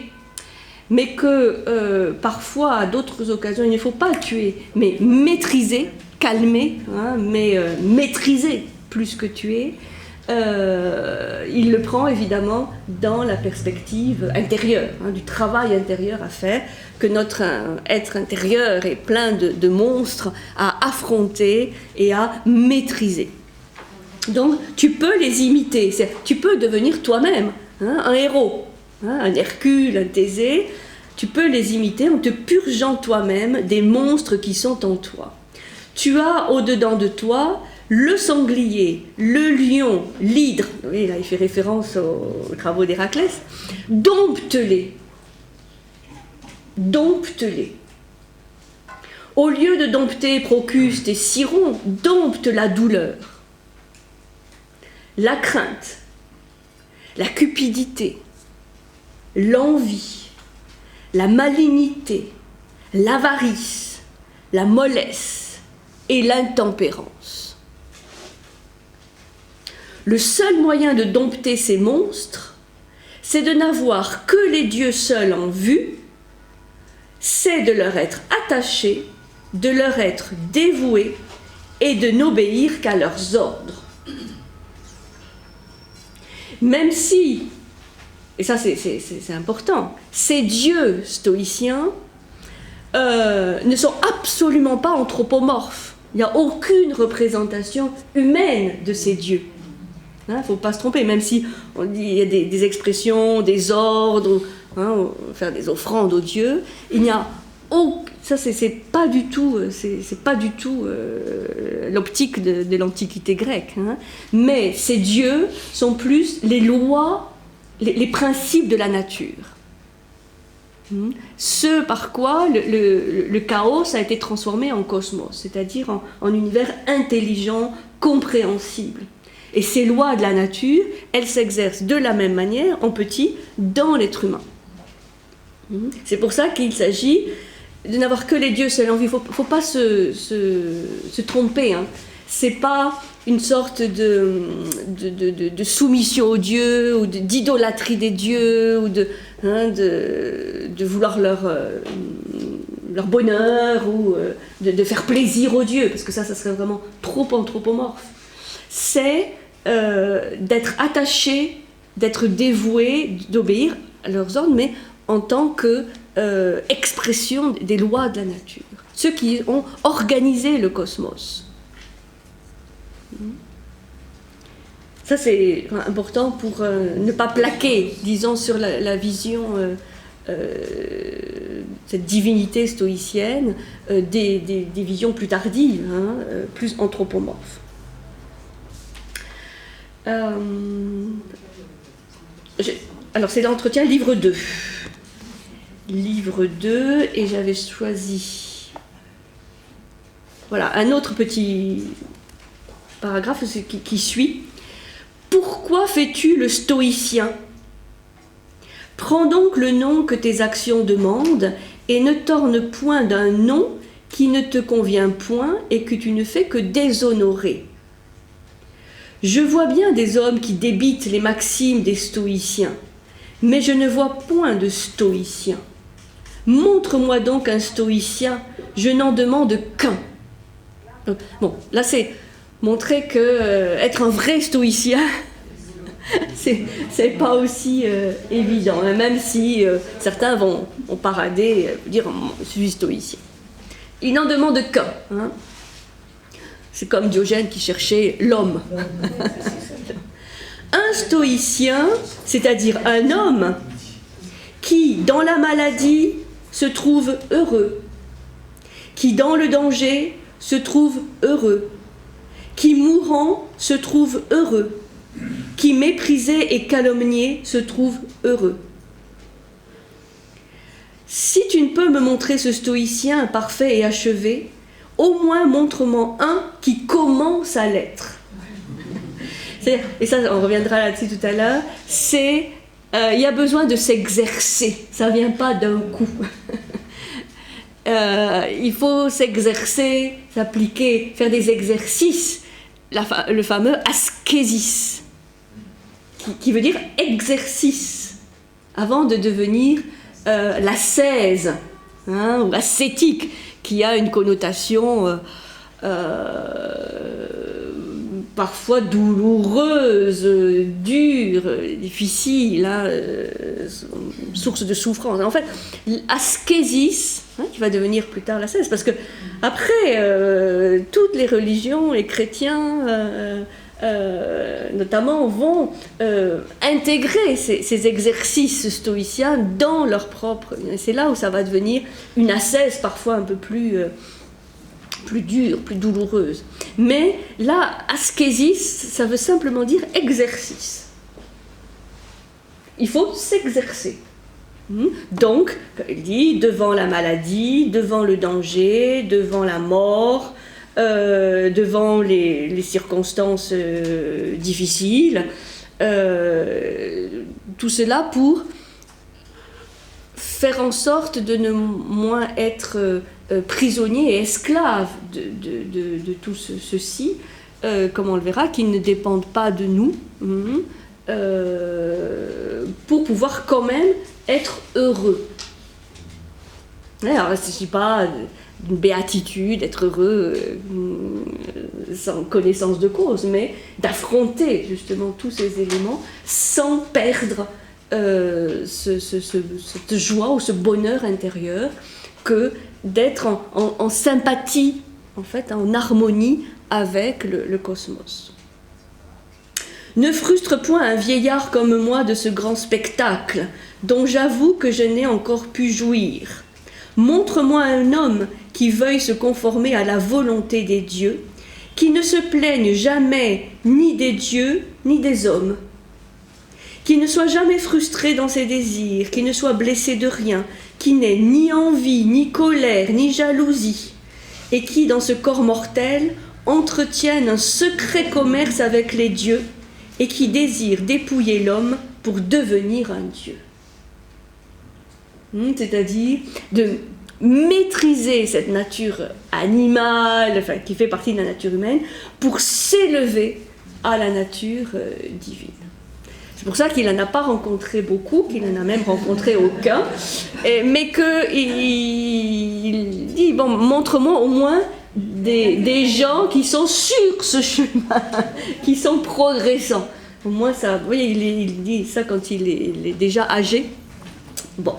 mais que parfois, à d'autres occasions, il ne faut pas tuer, mais maîtriser, calmer, mais maîtriser plus que tuer, il le prend évidemment dans la perspective intérieure, du travail intérieur à faire, que notre être intérieur est plein de monstres à affronter et à maîtriser. Donc tu peux les imiter, tu peux devenir toi-même un héros, un Hercule, un Thésée, tu peux les imiter en te purgeant toi-même des monstres qui sont en toi. Tu as au-dedans de toi le sanglier, le lion, l'hydre, oui, là il fait référence aux travaux d'Héraclès, dompte-les. Dompte-les. Au lieu de dompter Procuste et Siron, dompte la douleur, la crainte, la cupidité, l'envie, la malignité, l'avarice, la mollesse et l'intempérance. Le seul moyen de dompter ces monstres, c'est de n'avoir que les dieux seuls en vue, c'est de leur être attaché, de leur être dévoué et de n'obéir qu'à leurs ordres. Même si, et ça c'est important, ces dieux stoïciens ne sont absolument pas anthropomorphes. Il n'y a aucune représentation humaine de ces dieux. Il ne faut pas se tromper, même si on dit, il y a des expressions, des ordres, faire des offrandes aux dieux, il n'y a aucun... Ça, c'est pas du tout, l'optique de l'Antiquité grecque. Mais ces dieux sont plus les lois, les principes de la nature. Ce par quoi le chaos a été transformé en cosmos, c'est-à-dire en univers intelligent, compréhensible. Et ces lois de la nature, elles s'exercent de la même manière, en petit, dans l'être humain. C'est pour ça qu'il s'agit de n'avoir que les dieux seuls en vue. Il ne faut pas se tromper. C'est pas une sorte de soumission aux dieux, ou d'idolâtrie des dieux, ou de vouloir leur bonheur, ou de faire plaisir aux dieux, parce que ça serait vraiment trop anthropomorphe. C'est d'être attaché, d'être dévoué, d'obéir à leurs ordres, mais en tant que expression des lois de la nature, ceux qui ont organisé le cosmos. Ça c'est important pour ne pas plaquer, disons, sur la vision, cette divinité stoïcienne, des visions plus tardives, plus anthropomorphes. Alors c'est l'entretien livre 2. Livre 2, et j'avais choisi, voilà, un autre petit paragraphe qui suit. Pourquoi fais-tu le stoïcien? Prends donc le nom que tes actions demandent, et ne t'orne point d'un nom qui ne te convient point et que tu ne fais que déshonorer. Je vois bien des hommes qui débitent les maximes des stoïciens, mais je ne vois point de stoïciens. Montre-moi donc un stoïcien, je n'en demande qu'un. Bon, là c'est montrer que être un vrai stoïcien, c'est pas aussi évident, même si certains vont parader, dire je suis stoïcien. Il n'en demande qu'un. C'est comme Diogène qui cherchait l'homme. Un stoïcien, c'est-à-dire un homme qui, dans la maladie, se trouve heureux, qui, dans le danger, se trouve heureux, qui, mourant, se trouve heureux, qui, méprisé et calomnié, se trouve heureux. Si tu ne peux me montrer ce stoïcien parfait et achevé, au moins montre-moi un qui commence à l'être. Et ça, on reviendra là-dessus tout à l'heure, il y a besoin de s'exercer, ça ne vient pas d'un coup. Il faut s'exercer, s'appliquer, faire des exercices, le fameux askésis, qui veut dire exercice, avant de devenir l'ascèse, ou ascétique, qui a une connotation pas parfois douloureuse, dure, difficile, hein, source de souffrance. En fait, l'ascésis, hein, qui va devenir plus tard l'ascèse, parce que après, toutes les religions, les chrétiens notamment, vont intégrer ces exercices stoïciens dans leur propre... C'est là où ça va devenir une ascèse parfois un peu plus dure, plus douloureuse. Mais là, ascésis, ça veut simplement dire exercice. Il faut s'exercer. Donc, comme il dit, devant la maladie, devant le danger, devant la mort, devant les circonstances difficiles, tout cela pour faire en sorte de ne moins être prisonnier et esclave de tout ceci, comme on le verra, qui ne dépendent pas de nous, pour pouvoir quand même être heureux. Alors, il ne s'agit pas d'une béatitude, d'être heureux sans connaissance de cause, mais d'affronter justement tous ces éléments sans perdre cette joie ou ce bonheur intérieur que d'être en sympathie, en fait, en harmonie avec le cosmos. Ne frustre point un vieillard comme moi de ce grand spectacle, dont j'avoue que je n'ai encore pu jouir. Montre-moi un homme qui veuille se conformer à la volonté des dieux, qui ne se plaigne jamais ni des dieux ni des hommes, qui ne soit jamais frustré dans ses désirs, qui ne soit blessé de rien, qui n'ait ni envie, ni colère, ni jalousie, et qui, dans ce corps mortel, entretienne un secret commerce avec les dieux, et qui désire dépouiller l'homme pour devenir un dieu. C'est-à-dire de maîtriser cette nature animale, enfin, qui fait partie de la nature humaine, pour s'élever à la nature divine. C'est pour ça qu'il n'en a pas rencontré beaucoup, qu'il n'en a même rencontré aucun, mais qu'il dit, bon, montre-moi au moins des gens qui sont sur ce chemin, qui sont progressants. Au moins, ça, vous voyez, il dit ça quand il est déjà âgé. Bon.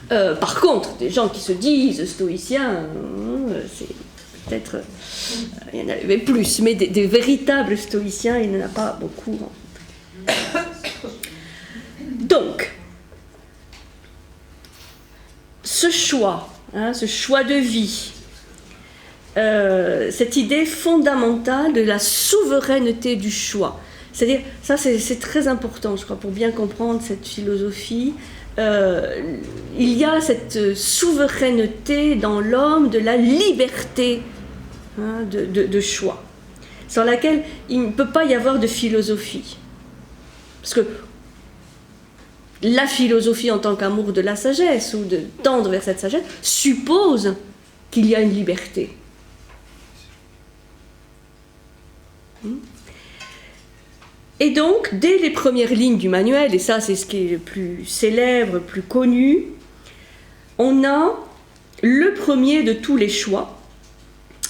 Par contre, des gens qui se disent stoïciens, c'est peut-être... il y en avait plus, mais des véritables stoïciens, il n'en a pas beaucoup. Donc, ce choix de vie, cette idée fondamentale de la souveraineté du choix, c'est-à-dire, ça c'est très important, je crois, pour bien comprendre cette philosophie. Il y a cette souveraineté dans l'homme de la liberté, de choix, sans laquelle il ne peut pas y avoir de philosophie. Parce que la philosophie en tant qu'amour de la sagesse, ou de tendre vers cette sagesse, suppose qu'il y a une liberté. Et donc, dès les premières lignes du manuel, et ça c'est ce qui est le plus célèbre, le plus connu, on a le premier de tous les choix,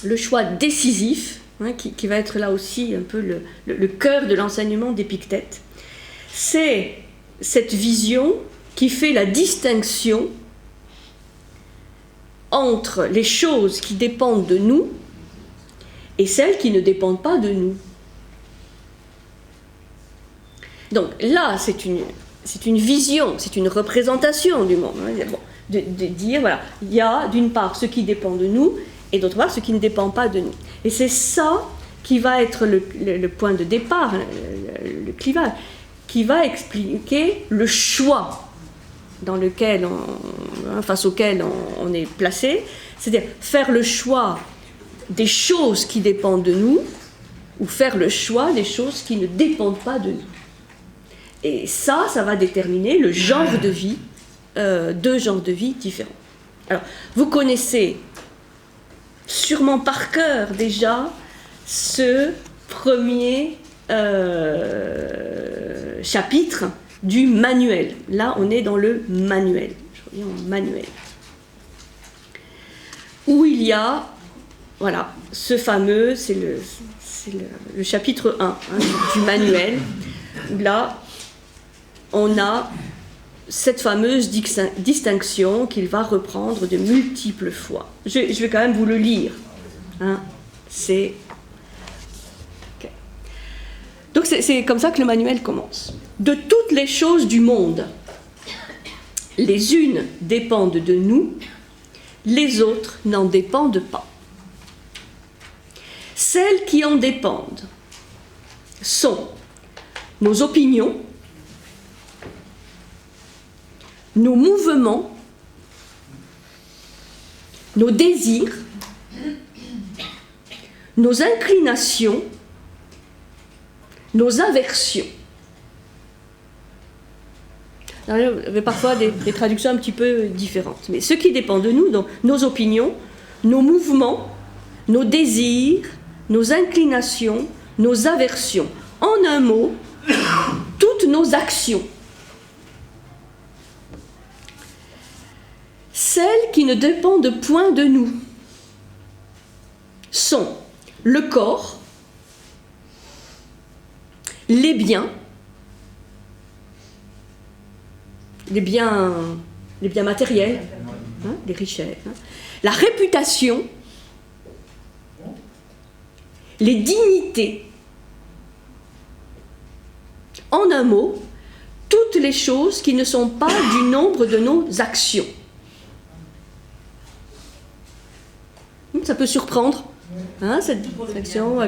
le choix décisif, qui va être là aussi un peu le cœur de l'enseignement d'Épictète. C'est cette vision qui fait la distinction entre les choses qui dépendent de nous et celles qui ne dépendent pas de nous. Donc là, c'est une vision, c'est une représentation du monde. Bon, de dire, voilà, il y a d'une part ce qui dépend de nous, et d'autre part ce qui ne dépend pas de nous. Et c'est ça qui va être le point de départ, le clivage, qui va expliquer le choix dans lequel face auquel on est placé, c'est-à-dire faire le choix des choses qui dépendent de nous, ou faire le choix des choses qui ne dépendent pas de nous. Et ça va déterminer le genre de vie, deux genres de vie différents. Alors, vous connaissez sûrement par cœur déjà ce premier chapitre du manuel. Là, on est dans le manuel. Je reviens au manuel. Où il y a voilà, ce fameux, c'est le chapitre 1 du manuel, où là, on a cette fameuse distinction qu'il va reprendre de multiples fois. Je vais quand même vous le lire. C'est... Okay. Donc c'est comme ça que le manuel commence. De toutes les choses du monde, les unes dépendent de nous, les autres n'en dépendent pas. Celles qui en dépendent sont nos opinions, nos mouvements, nos désirs, nos inclinations, nos aversions. Alors, il y avait parfois des traductions un petit peu différentes. Mais ce qui dépend de nous, donc nos opinions, nos mouvements, nos désirs, nos inclinations, nos aversions. En un mot, toutes nos actions. Celles qui ne dépendent point de nous sont le corps, les biens matériels, les richesses, la réputation, les dignités. En un mot, toutes les choses qui ne sont pas du nombre de nos actions. Ça peut surprendre, cette action.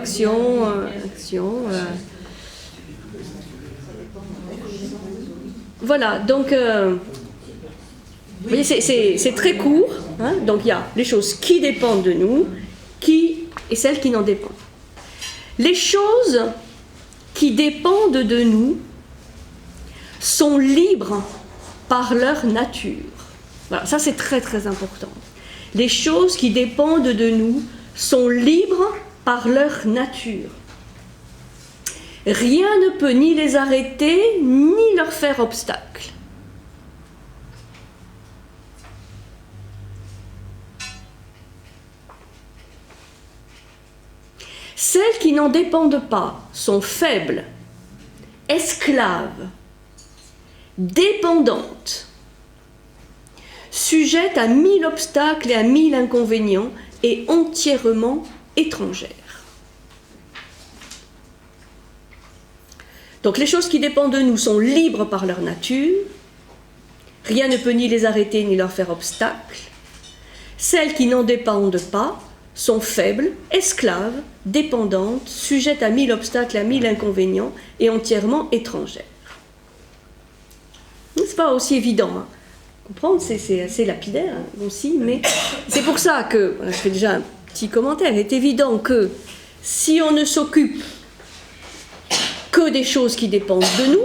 Voilà, donc, vous voyez, c'est très court. Donc, il y a les choses qui dépendent de nous, et celles qui n'en dépendent. Les choses qui dépendent de nous sont libres par leur nature. Voilà, ça c'est très très important. Les choses qui dépendent de nous sont libres par leur nature. Rien ne peut ni les arrêter, ni leur faire obstacle. Celles qui n'en dépendent pas sont faibles, esclaves, dépendantes, sujettes à 1000 obstacles et à 1000 inconvénients et entièrement étrangères. Donc les choses qui dépendent de nous sont libres par leur nature, rien ne peut ni les arrêter ni leur faire obstacle. Celles qui n'en dépendent pas sont faibles, esclaves, dépendantes, sujettes à 1000 obstacles, à 1000 inconvénients et entièrement étrangères. C'est pas aussi évident, comprendre, c'est assez lapidaire aussi, mais c'est pour ça que, je fais déjà un petit commentaire, il est évident que si on ne s'occupe que des choses qui dépendent de nous,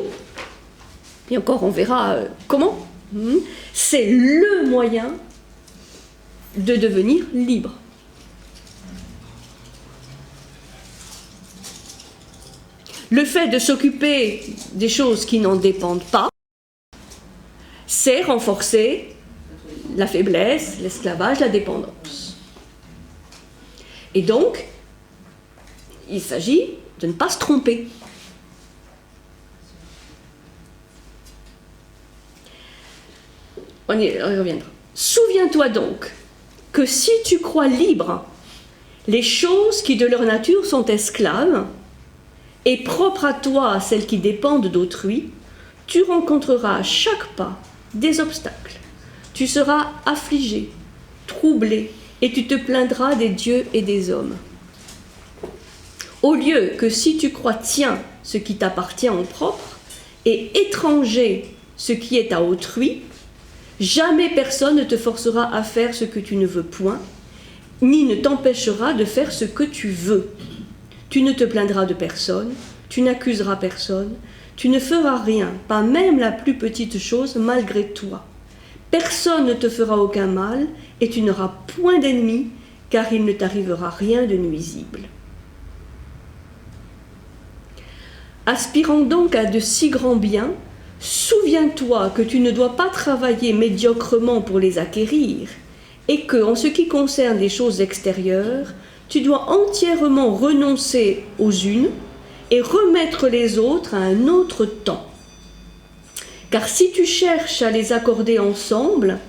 et encore on verra comment, c'est le moyen de devenir libre. Le fait de s'occuper des choses qui n'en dépendent pas, c'est renforcer la faiblesse, l'esclavage, la dépendance. Et donc, il s'agit de ne pas se tromper. On y reviendra. Souviens-toi donc que si tu crois libre les choses qui de leur nature sont esclaves, et propres à toi celles qui dépendent d'autrui, tu rencontreras à chaque pas des obstacles. Tu seras affligé, troublé, et tu te plaindras des dieux et des hommes. Au lieu que si tu crois tiens ce qui t'appartient en propre, et étranger ce qui est à autrui, jamais personne ne te forcera à faire ce que tu ne veux point, ni ne t'empêchera de faire ce que tu veux. Tu ne te plaindras de personne, tu n'accuseras personne, tu ne feras rien, pas même la plus petite chose, malgré toi. Personne ne te fera aucun mal, et tu n'auras point d'ennemis, car il ne t'arrivera rien de nuisible. Aspirant donc à de si grands biens, souviens-toi que tu ne dois pas travailler médiocrement pour les acquérir, et que, en ce qui concerne les choses extérieures, tu dois entièrement renoncer aux unes et remettre les autres à un autre temps. Car si tu cherches à les accorder ensemble,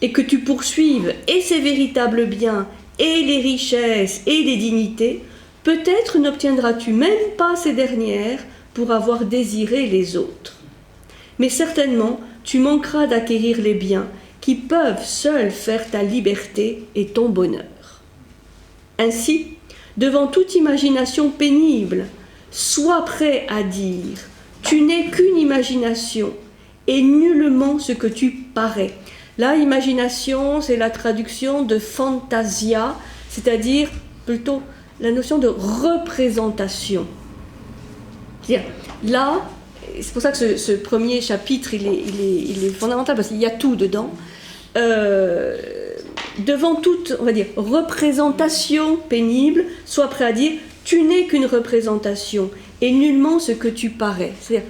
et que tu poursuives et ces véritables biens, et les richesses, et les dignités, peut-être n'obtiendras-tu même pas ces dernières pour avoir désiré les autres. Mais certainement, tu manqueras d'acquérir les biens qui peuvent seuls faire ta liberté et ton bonheur. Ainsi, devant toute imagination pénible, sois prêt à dire « Tu n'es qu'une imagination et nullement ce que tu parais ». Là, imagination, c'est la traduction de fantasia, c'est-à-dire plutôt la notion de représentation. C'est-à-dire, là, c'est pour ça que ce premier chapitre, il est fondamental, parce qu'il y a tout dedans. Devant toute, on va dire, représentation pénible, sois prêt à dire « Tu n'es qu'une représentation et nullement ce que tu parais ». C'est-à-dire,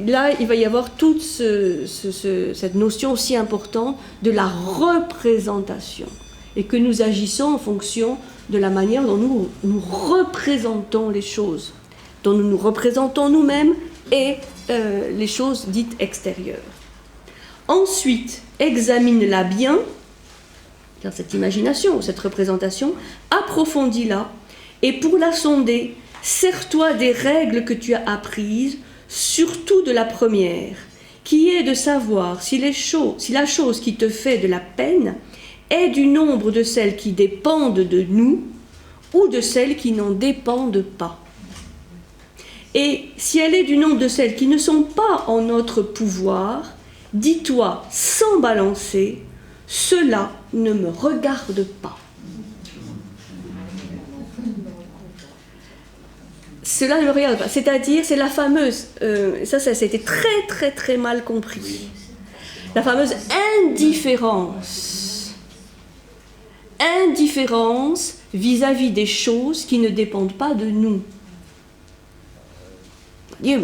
là, il va y avoir toute cette notion aussi importante de la représentation et que nous agissons en fonction de la manière dont nous représentons les choses, dont nous nous représentons nous-mêmes et les choses dites extérieures. Ensuite, examine-la bien, dans cette imagination, cette représentation, approfondis-la et pour la sonder, sers-toi des règles que tu as apprises, surtout de la première, qui est de savoir si la chose qui te fait de la peine est du nombre de celles qui dépendent de nous ou de celles qui n'en dépendent pas. Et si elle est du nombre de celles qui ne sont pas en notre pouvoir, dis-toi sans balancer, cela ne me regarde pas. Cela ne me regarde pas. C'est-à-dire, c'est la fameuse, ça a été très très très mal compris, la fameuse indifférence. Indifférence vis-à-vis des choses qui ne dépendent pas de nous.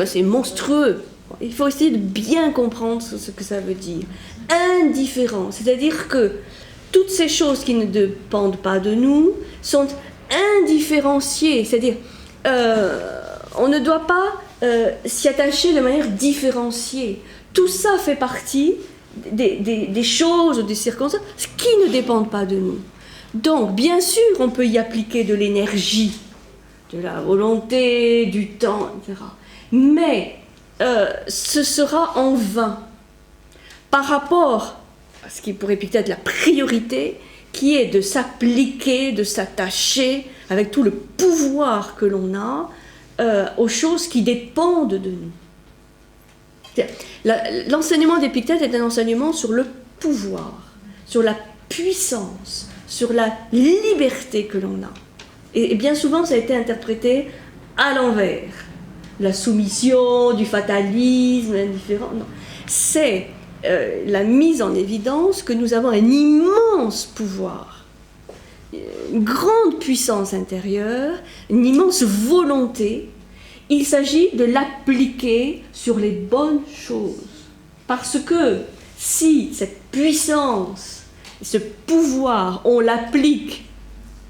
C'est monstrueux. Il faut essayer de bien comprendre ce que ça veut dire. Indifférence, c'est-à-dire que toutes ces choses qui ne dépendent pas de nous sont indifférenciées, c'est-à-dire on ne doit pas s'y attacher de manière différenciée. Tout ça fait partie des choses ou des circonstances qui ne dépendent pas de nous. Donc, bien sûr, on peut y appliquer de l'énergie, de la volonté, du temps, etc. Mais ce sera en vain par rapport à ce qui pourrait peut-être être la priorité, qui est de s'appliquer, de s'attacher avec tout le pouvoir que l'on a aux choses qui dépendent de nous. L'enseignement d'Épictète est un enseignement sur le pouvoir, sur la puissance, sur la liberté que l'on a. Et bien souvent, ça a été interprété à l'envers. La soumission, du fatalisme, l'indifférence. Non. C'est la mise en évidence que nous avons un immense pouvoir, une grande puissance intérieure, une immense volonté. Il s'agit de l'appliquer sur les bonnes choses. Parce que si cette puissance, ce pouvoir, on l'applique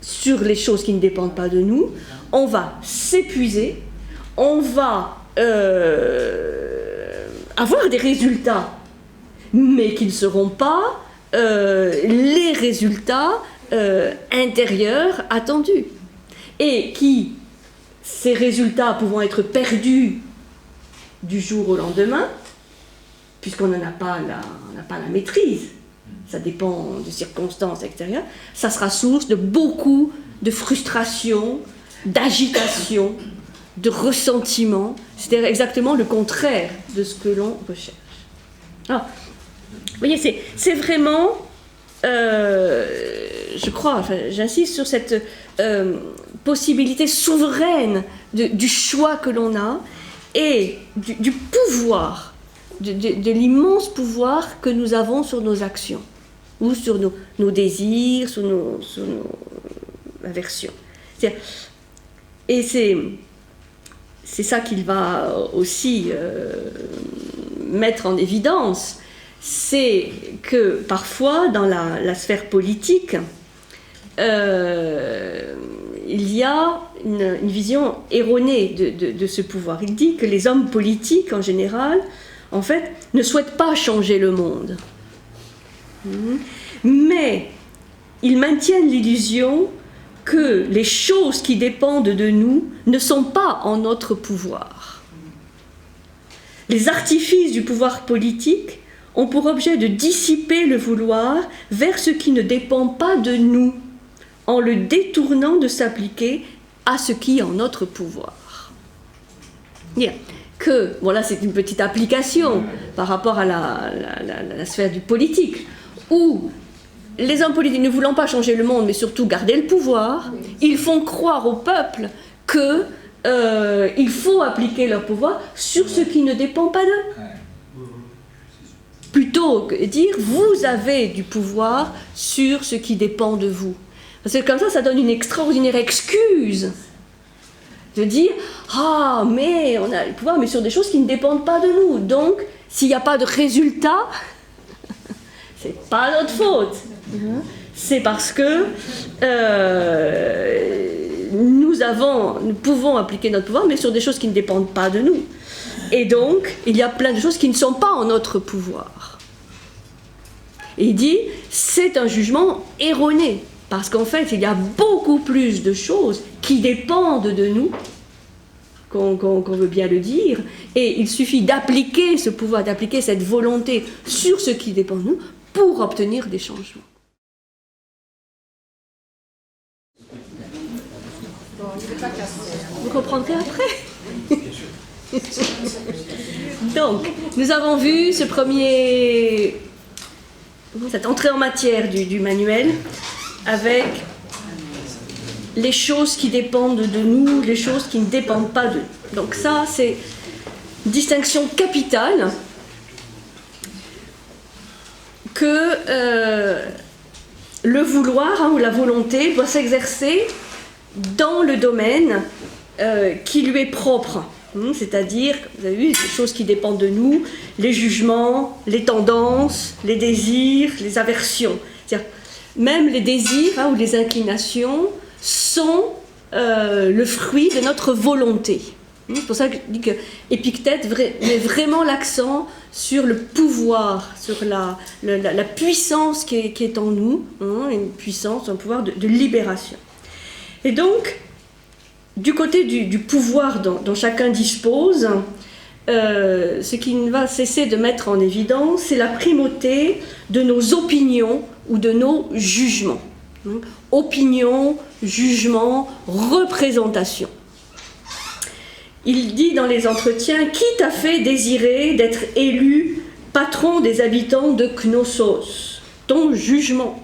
sur les choses qui ne dépendent pas de nous, on va s'épuiser, on va avoir des résultats, mais qui ne seront pas les résultats intérieurs attendus. Et qui, ces résultats pouvant être perdus du jour au lendemain, puisqu'on n'a pas la maîtrise, ça dépend des circonstances extérieures, ça sera source de beaucoup de frustration, d'agitation, de ressentiment, c'est-à-dire exactement le contraire de ce que l'on recherche. Alors, vous voyez, c'est vraiment, je crois, enfin, j'insiste sur cette possibilité souveraine du choix que l'on a et du pouvoir, de l'immense pouvoir que nous avons sur nos actions ou sur nos désirs, sur nos aversions. Et c'est ça qu'il va aussi mettre en évidence, c'est que parfois dans la sphère politique, il y a une vision erronée de ce pouvoir. Il dit que les hommes politiques, en général, en fait, ne souhaitent pas changer le monde. Mais ils maintiennent l'illusion que les choses qui dépendent de nous ne sont pas en notre pouvoir. Les artifices du pouvoir politique ont pour objet de dissiper le vouloir vers ce qui ne dépend pas de nous, en le détournant de s'appliquer à ce qui est en notre pouvoir. Bien. Que, voilà, c'est une petite application par rapport à la sphère du politique, où les hommes politiques, ne voulant pas changer le monde, mais surtout garder le pouvoir, ils font croire au peuple qu'il faut appliquer leur pouvoir sur ce qui ne dépend pas d'eux. Plutôt que dire, vous avez du pouvoir sur ce qui dépend de vous. Parce que comme ça donne une extraordinaire excuse de dire « Ah, mais on a le pouvoir, mais sur des choses qui ne dépendent pas de nous. Donc, s'il n'y a pas de résultat, c'est pas notre faute. C'est parce que nous pouvons appliquer notre pouvoir, mais sur des choses qui ne dépendent pas de nous. Et donc, il y a plein de choses qui ne sont pas en notre pouvoir. » Et il dit « C'est un jugement erroné. » Parce qu'en fait, il y a beaucoup plus de choses qui dépendent de nous, qu'on veut bien le dire, et il suffit d'appliquer ce pouvoir, d'appliquer cette volonté sur ce qui dépend de nous pour obtenir des changements. Vous comprendrez après. Donc, nous avons vu cette entrée en matière du manuel, avec les choses qui dépendent de nous, les choses qui ne dépendent pas de nous. Donc ça, c'est une distinction capitale que le vouloir ou la volonté doit s'exercer dans le domaine qui lui est propre. C'est-à-dire, vous avez vu, les choses qui dépendent de nous, les jugements, les tendances, les désirs, les aversions. C'est-à-dire, même les désirs ou les inclinations sont le fruit de notre volonté. C'est pour ça que je dis que Épictète met vraiment l'accent sur le pouvoir, sur la puissance qui est en nous, une puissance, un pouvoir de libération. Et donc, du côté du pouvoir dont chacun dispose, ce qui ne va cesser de mettre en évidence, c'est la primauté de nos opinions ou de nos jugements. Opinion, jugement, représentation. Il dit dans les entretiens, qui t'a fait désirer d'être élu patron des habitants de Knossos? Ton jugement.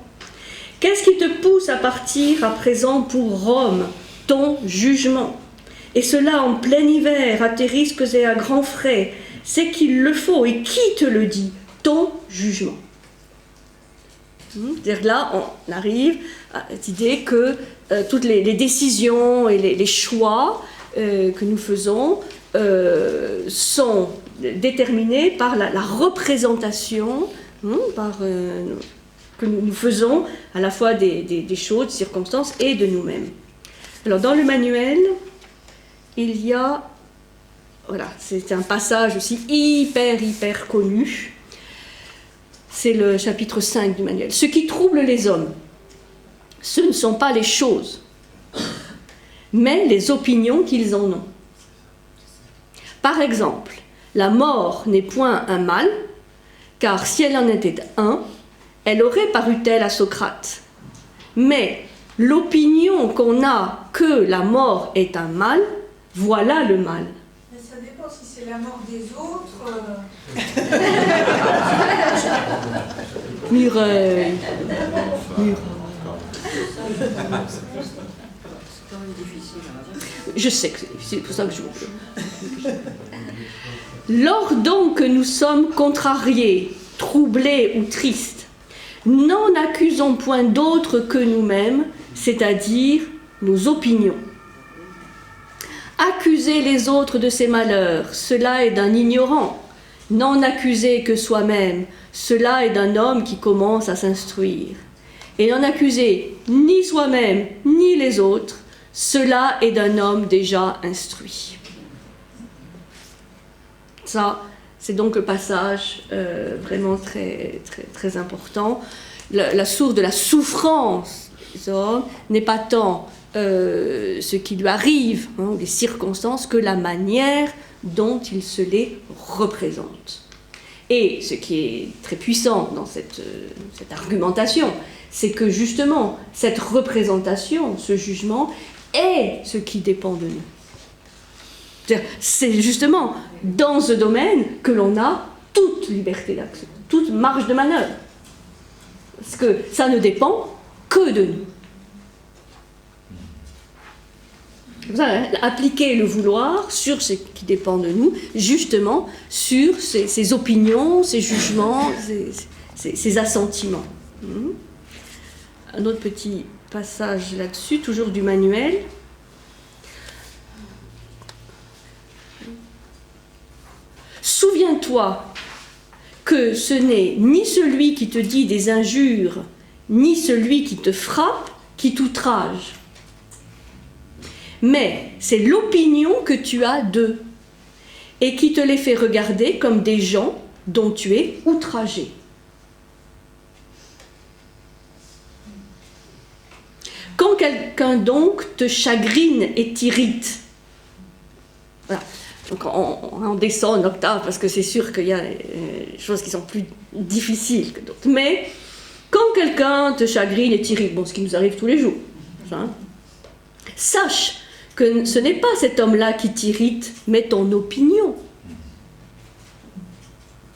Qu'est-ce qui te pousse à partir à présent pour Rome? Ton jugement. Et cela en plein hiver, à tes risques et à grands frais. C'est qu'il le faut. Et qui te le dit? Ton jugement. C'est-à-dire là, on arrive à cette idée que toutes les décisions et les choix que nous faisons sont déterminés par la représentation que nous faisons à la fois des choses, des circonstances et de nous-mêmes. Alors dans le manuel, il y a, voilà, c'est un passage aussi hyper connu. C'est le chapitre 5 du manuel. Ce qui trouble les hommes, ce ne sont pas les choses, mais les opinions qu'ils en ont. Par exemple, la mort n'est point un mal, car si elle en était un, elle aurait paru telle à Socrate. Mais l'opinion qu'on a que la mort est un mal, voilà le mal. Mais ça dépend si c'est la mort des autres. Mireille. Je sais que c'est difficile, c'est pour ça que je vous... Lors donc que nous sommes contrariés, troublés ou tristes, n'en accusons point d'autres que nous-mêmes, c'est-à-dire nos opinions. Accuser les autres de ces malheurs, cela est d'un ignorant. N'en accuser que soi-même, cela est d'un homme qui commence à s'instruire. et n'en accuser ni soi-même ni les autres, cela est d'un homme déjà instruit. Ça, c'est donc le passage vraiment très, très, très important. La source de la souffrance des hommes n'est pas tant ce qui lui arrive, les circonstances, que la manière dont il se les représente. Et ce qui est très puissant dans cette argumentation, c'est que justement, cette représentation, ce jugement, est ce qui dépend de nous. C'est justement dans ce domaine que l'on a toute liberté d'action, toute marge de manœuvre. Parce que ça ne dépend que de nous. Vous savez, appliquer le vouloir sur ce qui dépend de nous, justement sur ses opinions, ses jugements, ses assentiments. Un autre petit passage là-dessus, toujours du manuel. Souviens-toi que ce n'est ni celui qui te dit des injures, ni celui qui te frappe, qui t'outrage. Mais c'est l'opinion que tu as d'eux et qui te les fait regarder comme des gens dont tu es outragé. Quand quelqu'un donc te chagrine et t'irrite, voilà. Donc on descend en octave parce que c'est sûr qu'il y a des choses qui sont plus difficiles que d'autres. Mais quand quelqu'un te chagrine et t'irrite, bon, ce qui nous arrive tous les jours, hein, sache que ce n'est pas cet homme-là qui t'irrite, mais ton opinion.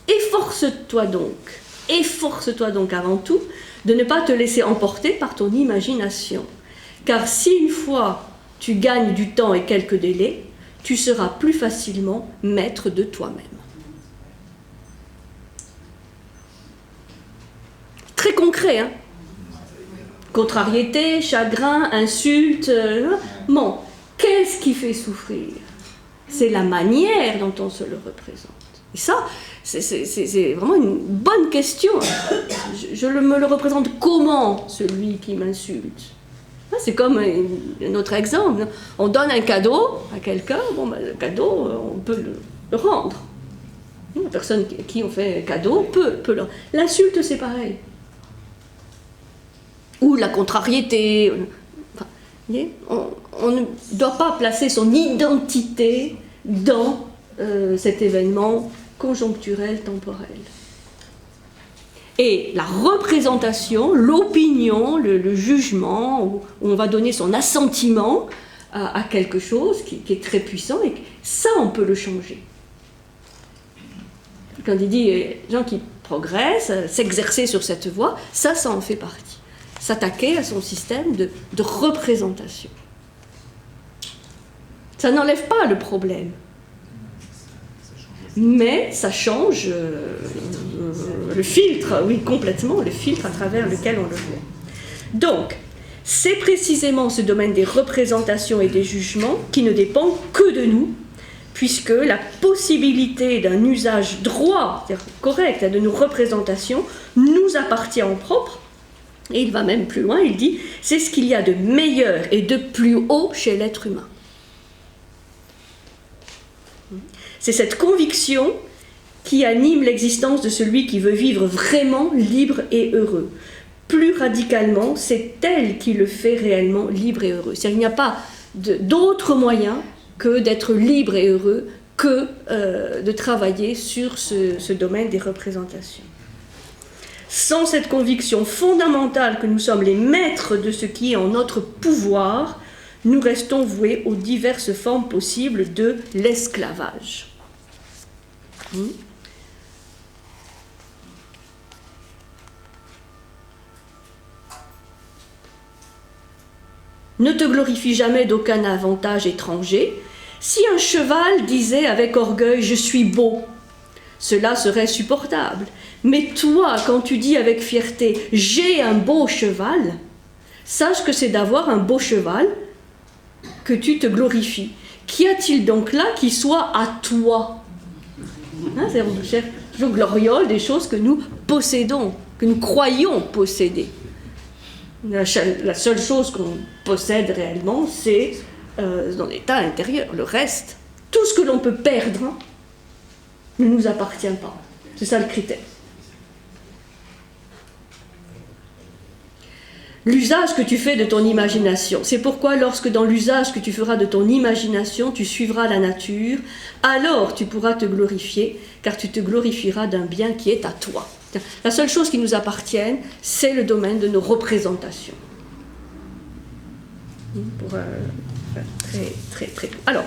Efforce-toi donc avant tout de ne pas te laisser emporter par ton imagination. Car si une fois tu gagnes du temps et quelques délais, tu seras plus facilement maître de toi-même. Très concret, hein? Contrariété, chagrin, insulte. Bon, qu'est-ce qui fait souffrir? C'est la manière dont on se le représente. Et ça, c'est vraiment une bonne question. Je me le représente comment, celui qui m'insulte? C'est comme un autre exemple. On donne un cadeau à quelqu'un, bon, ben, le cadeau, on peut le rendre. La personne qui on fait un cadeau peut le rendre. L'insulte, c'est pareil. Ou la contrariété. Enfin, on ne doit pas placer son identité dans cet événement conjoncturel, temporel. Et la représentation, l'opinion, le jugement, où on va donner son assentiment à quelque chose qui est très puissant, et ça, on peut le changer. Quand il dit gens qui progressent, s'exercer sur cette voie, ça en fait partie. S'attaquer à son système de représentation. Ça n'enlève pas le problème. Mais ça change le filtre, oui, complètement, le filtre à travers lequel on le voit. Donc, c'est précisément ce domaine des représentations et des jugements qui ne dépend que de nous, puisque la possibilité d'un usage droit, c'est-à-dire correct, de nos représentations, nous appartient en propre. Et il va même plus loin, il dit, c'est ce qu'il y a de meilleur et de plus haut chez l'être humain. C'est cette conviction qui anime l'existence de celui qui veut vivre vraiment libre et heureux. Plus radicalement, c'est elle qui le fait réellement libre et heureux. C'est-à-dire qu'il n'y a pas d'autre moyen que d'être libre et heureux que de travailler sur ce domaine des représentations. Sans cette conviction fondamentale que nous sommes les maîtres de ce qui est en notre pouvoir, nous restons voués aux diverses formes possibles de l'esclavage. Ne te glorifie jamais d'aucun avantage étranger. Si un cheval disait avec orgueil « je suis beau », cela serait supportable. Mais toi, quand tu dis avec fierté « j'ai un beau cheval », sache que c'est d'avoir un beau cheval que tu te glorifies. Qu'y a-t-il donc là qui soit à toi? C'est toujours gloriole des choses que nous possédons, que nous croyons posséder. La seule chose qu'on possède réellement, c'est dans l'état intérieur. Le reste, tout ce que l'on peut perdre, ne nous appartient pas. C'est ça le critère. L'usage que tu fais de ton imagination. C'est pourquoi lorsque dans l'usage que tu feras de ton imagination, tu suivras la nature, alors tu pourras te glorifier, car tu te glorifieras d'un bien qui est à toi. La seule chose qui nous appartienne, c'est le domaine de nos représentations. Pour très, très, très... Alors,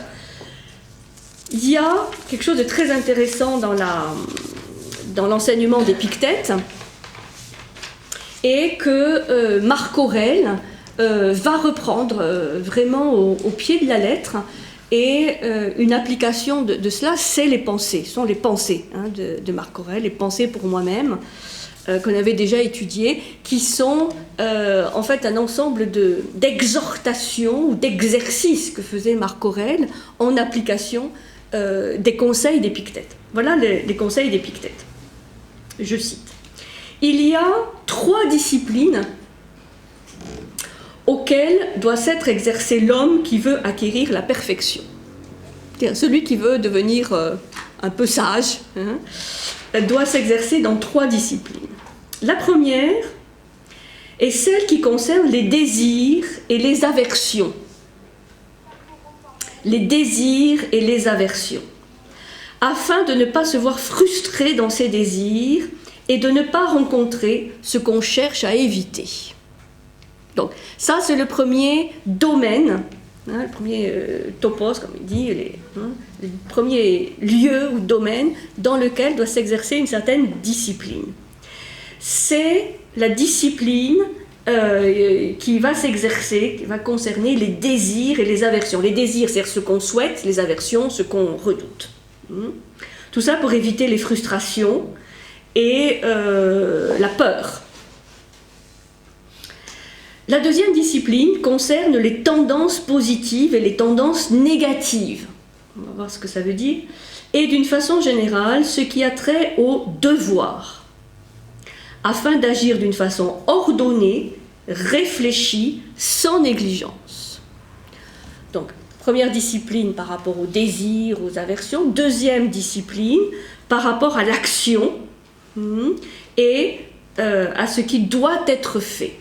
il y a quelque chose de très intéressant dans l'enseignement d'Épictète, et que Marc Aurèle va reprendre vraiment au pied de la lettre, et une application de cela, c'est les pensées, ce sont les pensées de Marc Aurèle, les pensées pour moi-même, qu'on avait déjà étudiées, qui sont en fait un ensemble d'exhortations ou d'exercices que faisait Marc Aurèle en application des conseils d'Épictète. Voilà les conseils d'Épictète. Je cite. Il y a 3 disciplines auxquelles doit s'être exercé l'homme qui veut acquérir la perfection. Celui qui veut devenir un peu sage doit s'exercer dans 3 disciplines. La première est celle qui concerne les désirs et les aversions. Les désirs et les aversions. Afin de ne pas se voir frustré dans ses désirs et de ne pas rencontrer ce qu'on cherche à éviter. Donc, ça, c'est le premier domaine, le premier topos, comme il dit, le premier lieu ou domaine dans lequel doit s'exercer une certaine discipline. C'est la discipline qui va s'exercer, qui va concerner les désirs et les aversions. Les désirs, c'est ce qu'on souhaite, les aversions, ce qu'on redoute. Tout ça pour éviter les frustrations et la peur. La deuxième discipline concerne les tendances positives et les tendances négatives. On va voir ce que ça veut dire. Et d'une façon générale, ce qui a trait au devoir, afin d'agir d'une façon ordonnée, réfléchie, sans négligence. Donc, première discipline par rapport aux désirs, aux aversions. Deuxième discipline par rapport à l'action et à ce qui doit être fait.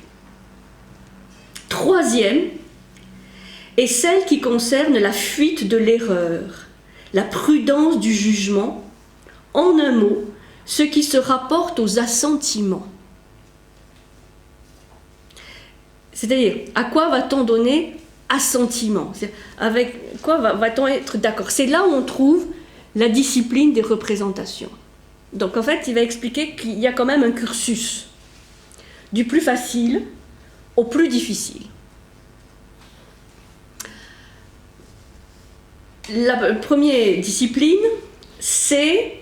Troisième est celle qui concerne la fuite de l'erreur, la prudence du jugement, en un mot, ce qui se rapporte aux assentiments. C'est-à-dire, à quoi va-t-on donner assentiment? Avec quoi va-t-on être d'accord? C'est là où on trouve la discipline des représentations. Donc en fait, il va expliquer qu'il y a quand même un cursus, du plus facile au plus difficile. La première discipline, c'est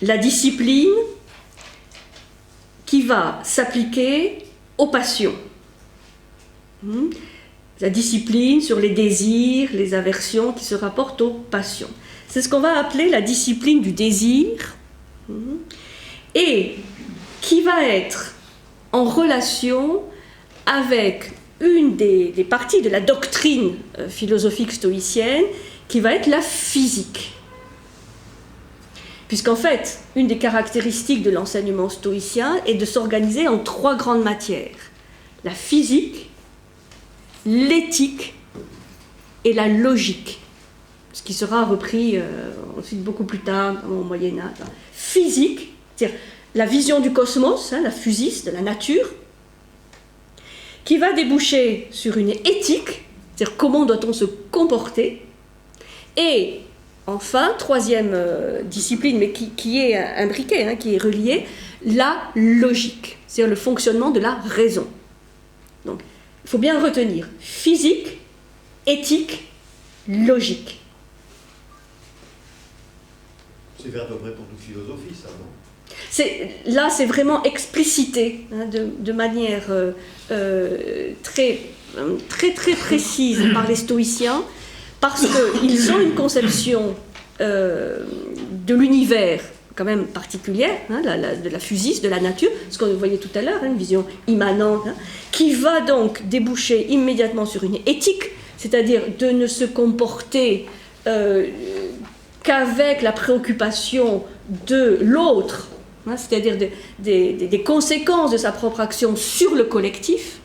la discipline qui va s'appliquer aux passions. La discipline sur les désirs, les aversions qui se rapportent aux passions. C'est ce qu'on va appeler la discipline du désir et qui va être en relation avec une des parties de la doctrine philosophique stoïcienne qui va être la physique. Puisqu'en fait, une des caractéristiques de l'enseignement stoïcien est de s'organiser en 3 grandes matières. La physique, l'éthique et la logique. Ce qui sera repris ensuite beaucoup plus tard, au Moyen-Âge. Physique, c'est-à-dire la vision du cosmos, la physis, de la nature, qui va déboucher sur une éthique, c'est-à-dire comment doit-on se comporter, et enfin, troisième discipline, mais qui est imbriquée, qui est reliée, la logique, c'est-à-dire le fonctionnement de la raison. Donc, il faut bien retenir, physique, éthique, logique. C'est fait à peu près pour toute philosophie, ça, non? Là, c'est vraiment explicité de manière très, très, très précise par les stoïciens, parce qu'ils ont une conception de l'univers quand même particulière, hein, de la physis, de la nature, ce qu'on voyait tout à l'heure, hein, une vision immanente, hein, qui va donc déboucher immédiatement sur une éthique, c'est-à-dire de ne se comporter qu'avec la préoccupation de l'autre, hein, c'est-à-dire des conséquences de sa propre action sur le collectif,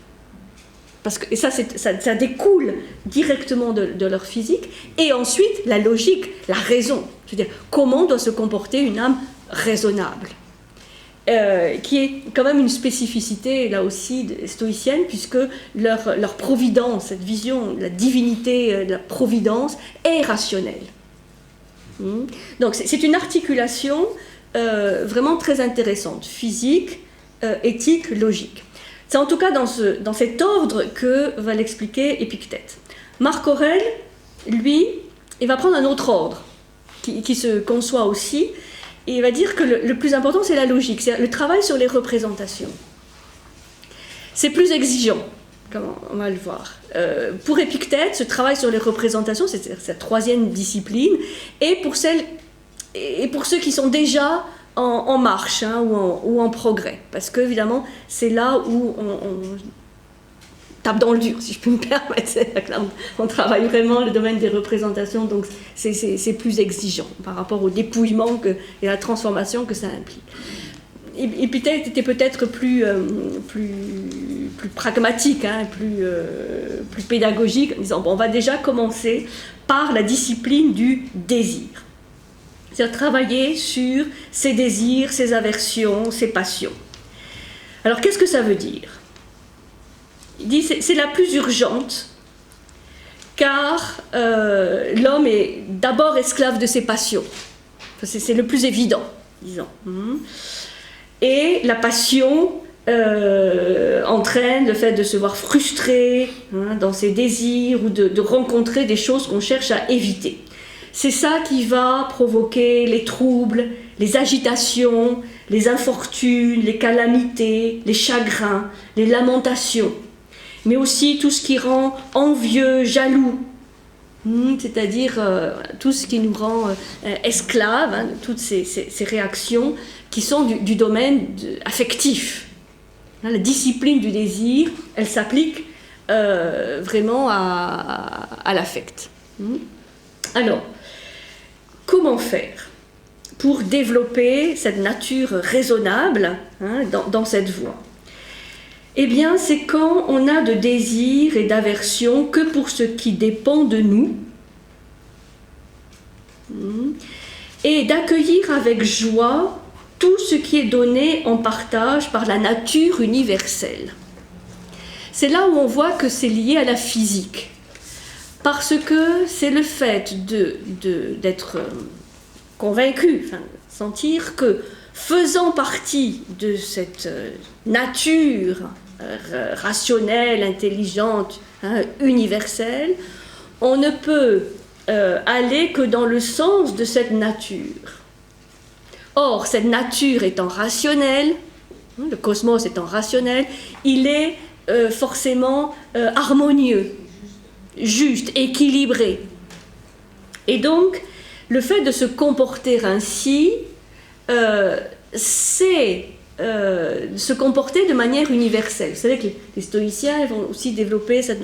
parce que, et ça découle directement de leur physique, et ensuite la logique, la raison, c'est-à-dire comment doit se comporter une âme raisonnable, qui est quand même une spécificité là aussi stoïcienne, puisque leur providence, cette vision de la divinité, de la providence, est rationnelle. Donc c'est une articulation vraiment très intéressante, physique, éthique, logique. C'est en tout cas dans cet ordre que va l'expliquer Épictète. Marc Aurèle, lui, il va prendre un autre ordre, qui se conçoit aussi, et il va dire que le plus important, c'est la logique, c'est le travail sur les représentations. C'est plus exigeant, comme on va le voir. Pour Épictète, ce travail sur les représentations, c'est sa troisième discipline, et pour ceux qui sont déjà en marche, hein, ou en progrès, parce que évidemment c'est là où on tape dans le dur, si je puis me permettre. Là, on travaille vraiment le domaine des représentations, donc c'est plus exigeant par rapport au dépouillement et à la transformation que ça implique. Et peut-être était peut-être plus pragmatique, hein, plus pédagogique, en disant bon, on va déjà commencer par la discipline du désir. C'est-à-dire travailler sur ses désirs, ses aversions, ses passions. Alors qu'est-ce que ça veut dire ? Il dit c'est la plus urgente, car l'homme est d'abord esclave de ses passions. C'est le plus évident, disons. Et la passion entraîne le fait de se voir frustré, hein, dans ses désirs, ou de rencontrer des choses qu'on cherche à éviter. C'est ça qui va provoquer les troubles, les agitations, les infortunes, les calamités, les chagrins, les lamentations, mais aussi tout ce qui rend envieux, jaloux, c'est-à-dire tout ce qui nous rend esclaves, hein, toutes ces réactions qui sont du domaine affectif. Hein, la discipline du désir, elle s'applique vraiment à l'affect. Alors, comment faire pour développer cette nature raisonnable, hein, dans cette voie ? Eh bien, c'est quand on a de désir et d'aversion que pour ce qui dépend de nous, et d'accueillir avec joie tout ce qui est donné en partage par la nature universelle. C'est là où on voit que c'est lié à la physique. Parce que c'est le fait d'être convaincu, enfin, sentir que faisant partie de cette nature rationnelle, intelligente, hein, universelle, on ne peut aller que dans le sens de cette nature. Or, cette nature étant rationnelle, le cosmos étant rationnel, il est forcément harmonieux, juste, équilibré. Et donc, le fait de se comporter ainsi, c'est se comporter de manière universelle. Vous savez que les stoïciens vont aussi développer cette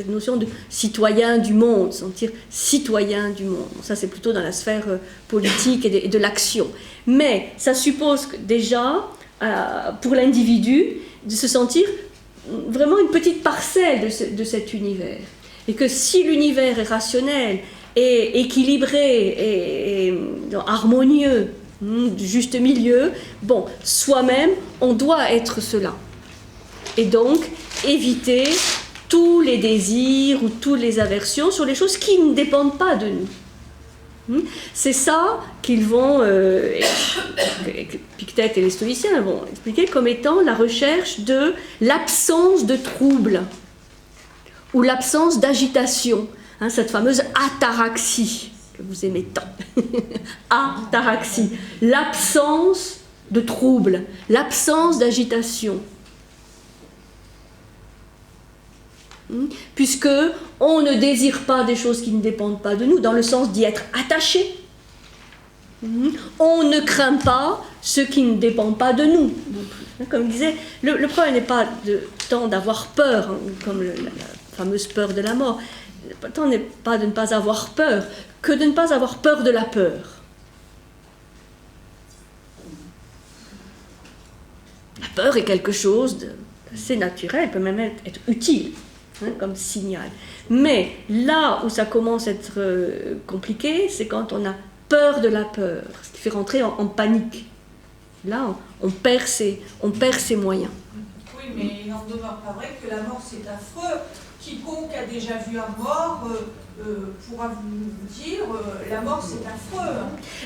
notion de citoyen du monde, sentir citoyen du monde. Ça, c'est plutôt dans la sphère politique et de l'action. Mais ça suppose que déjà, pour l'individu, de se sentir vraiment une petite parcelle de cet univers. Et que si l'univers est rationnel, et équilibré, et harmonieux, du juste milieu, bon, soi-même, on doit être cela. Et donc, éviter tous les désirs ou toutes les aversions sur les choses qui ne dépendent pas de nous. C'est ça qu'ils vont, Épictète et les stoïciens vont expliquer comme étant la recherche de l'absence de trouble ou l'absence d'agitation, hein, cette fameuse ataraxie que vous aimez tant. Ataraxie, l'absence de trouble, l'absence d'agitation. Puisque on ne désire pas des choses qui ne dépendent pas de nous, dans le sens d'y être attaché. On ne craint pas ce qui ne dépend pas de nous. Comme je disais, le problème n'est pas tant d'avoir peur, comme la fameuse peur de la mort. Le temps n'est pas de ne pas avoir peur, que de ne pas avoir peur de la peur. La peur est quelque chose d'assez naturel, peut même être utile, comme signal. Mais là où ça commence à être compliqué, c'est quand on a peur de la peur, ce qui fait rentrer en panique. Là, on perd ses moyens. Oui, mais il n'en demeure pas vrai que la mort c'est affreux. Quiconque a déjà vu un mort pourra vous dire la mort c'est affreux.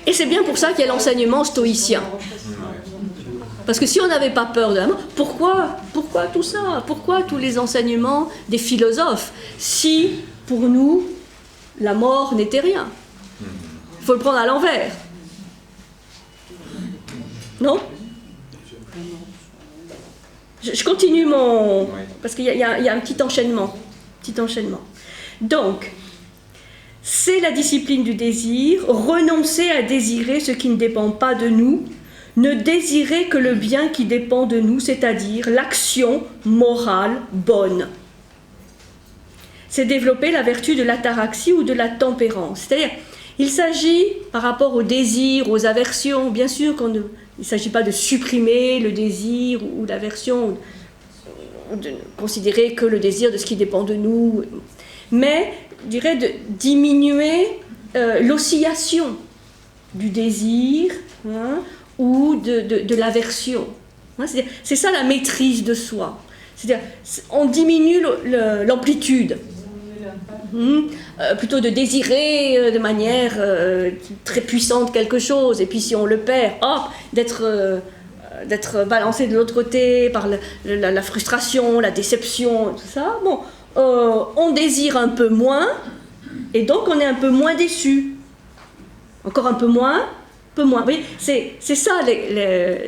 Et c'est bien pour ça qu'il y a l'enseignement stoïcien. Parce que si on n'avait pas peur de la mort, pourquoi tout ça? Pourquoi tous les enseignements des philosophes? Si, pour nous, la mort n'était rien. Il faut le prendre à l'envers. Non? Je continue mon... Parce qu'il y a un petit enchaînement. Donc, c'est la discipline du désir, renoncer à désirer ce qui ne dépend pas de nous, ne désirer que le bien qui dépend de nous, c'est-à-dire l'action morale bonne. C'est développer la vertu de l'ataraxie ou de la tempérance. C'est-à-dire, il s'agit, par rapport au désir, aux aversions, bien sûr il ne s'agit pas de supprimer le désir ou l'aversion, ou de considérer que le désir de ce qui dépend de nous, mais, je dirais, de diminuer l'oscillation du désir, ou de l'aversion. C'est ça la maîtrise de soi. C'est-à-dire, on diminue l'amplitude. Plutôt de désirer de manière très puissante quelque chose, et puis si on le perd, d'être balancé de l'autre côté par la frustration, la déception, tout ça. Bon, on désire un peu moins, et donc on est un peu moins déçu. Encore un peu moins. Vous voyez, c'est ça,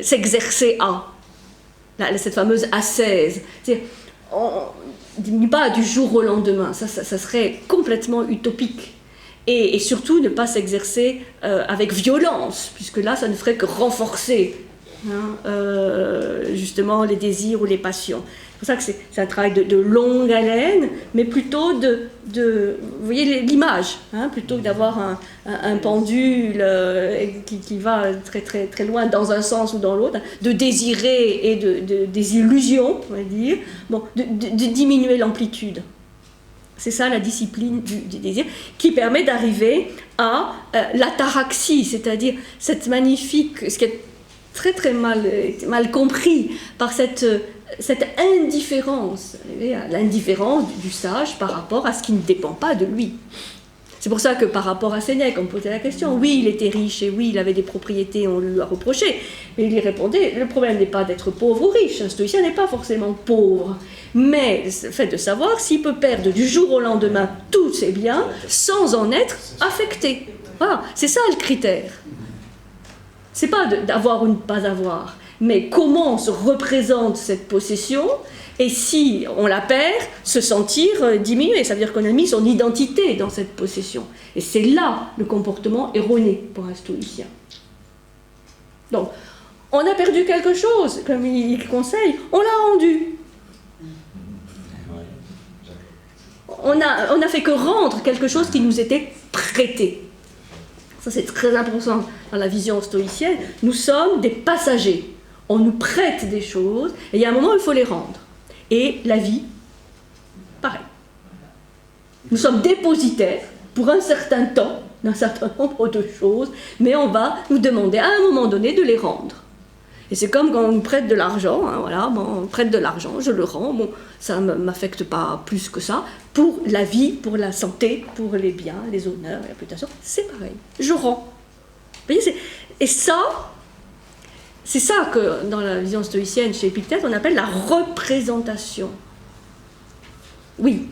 s'exercer cette fameuse ascèse. On ne diminue pas du jour au lendemain, ça serait complètement utopique. Et surtout ne pas s'exercer avec violence, puisque là, ça ne ferait que renforcer justement les désirs ou les passions. C'est pour ça que c'est un travail de longue haleine, mais plutôt vous voyez l'image, plutôt que d'avoir un pendule qui va très, très, très loin dans un sens ou dans l'autre, de désirer et des illusions, on va dire, de diminuer l'amplitude. C'est ça la discipline du désir, qui permet d'arriver à l'ataraxie, c'est-à-dire cette magnifique, ce qui est très très mal compris par cette indifférence, l'indifférence du sage par rapport à ce qui ne dépend pas de lui. C'est pour ça que par rapport à Sénèque, on me posait la question, oui, il était riche et oui, il avait des propriétés, on lui a reproché, mais il y répondait, le problème n'est pas d'être pauvre ou riche, un stoïcien n'est pas forcément pauvre, mais le fait de savoir s'il peut perdre du jour au lendemain tous ses biens sans en être affecté. Voilà, c'est ça le critère. C'est pas d'avoir ou ne pas avoir, mais comment on se représente cette possession, et si on la perd, se sentir diminué. Ça veut dire qu'on a mis son identité dans cette possession. Et c'est là le comportement erroné pour un stoïcien. Donc, on a perdu quelque chose, comme il conseille, on l'a rendu. On a fait que rendre quelque chose qui nous était prêté. Ça, c'est très important dans la vision stoïcienne. Nous sommes des passagers. On nous prête des choses, et il y a un moment où il faut les rendre. Et la vie, pareil. Nous sommes dépositaires pour un certain temps, d'un certain nombre de choses, mais on va nous demander à un moment donné de les rendre. Et c'est comme quand on nous prête de l'argent, on prête de l'argent, je le rends, ça ne m'affecte pas plus que ça. Pour la vie, pour la santé, pour les biens, les honneurs, la réputation, c'est pareil, je rends. Vous voyez, et ça, c'est ça que dans la vision stoïcienne chez Épictète, on appelle la représentation. Oui.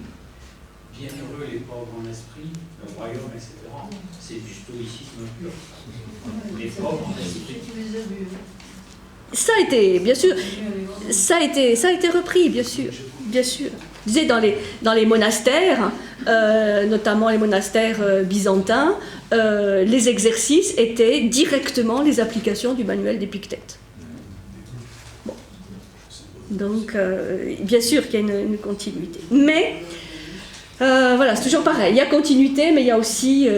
Bienheureux les pauvres en esprit, le royaume, etc. C'est du stoïcisme pur. Les pauvres en esprit. Ça a été, bien sûr, ça a été repris, bien sûr. Je disais dans les monastères, notamment les monastères byzantins, les exercices étaient directement les applications du manuel d'Épictète. Bon. Donc, bien sûr qu'il y a une continuité. Mais, voilà, c'est toujours pareil. Il y a continuité, mais il y a aussi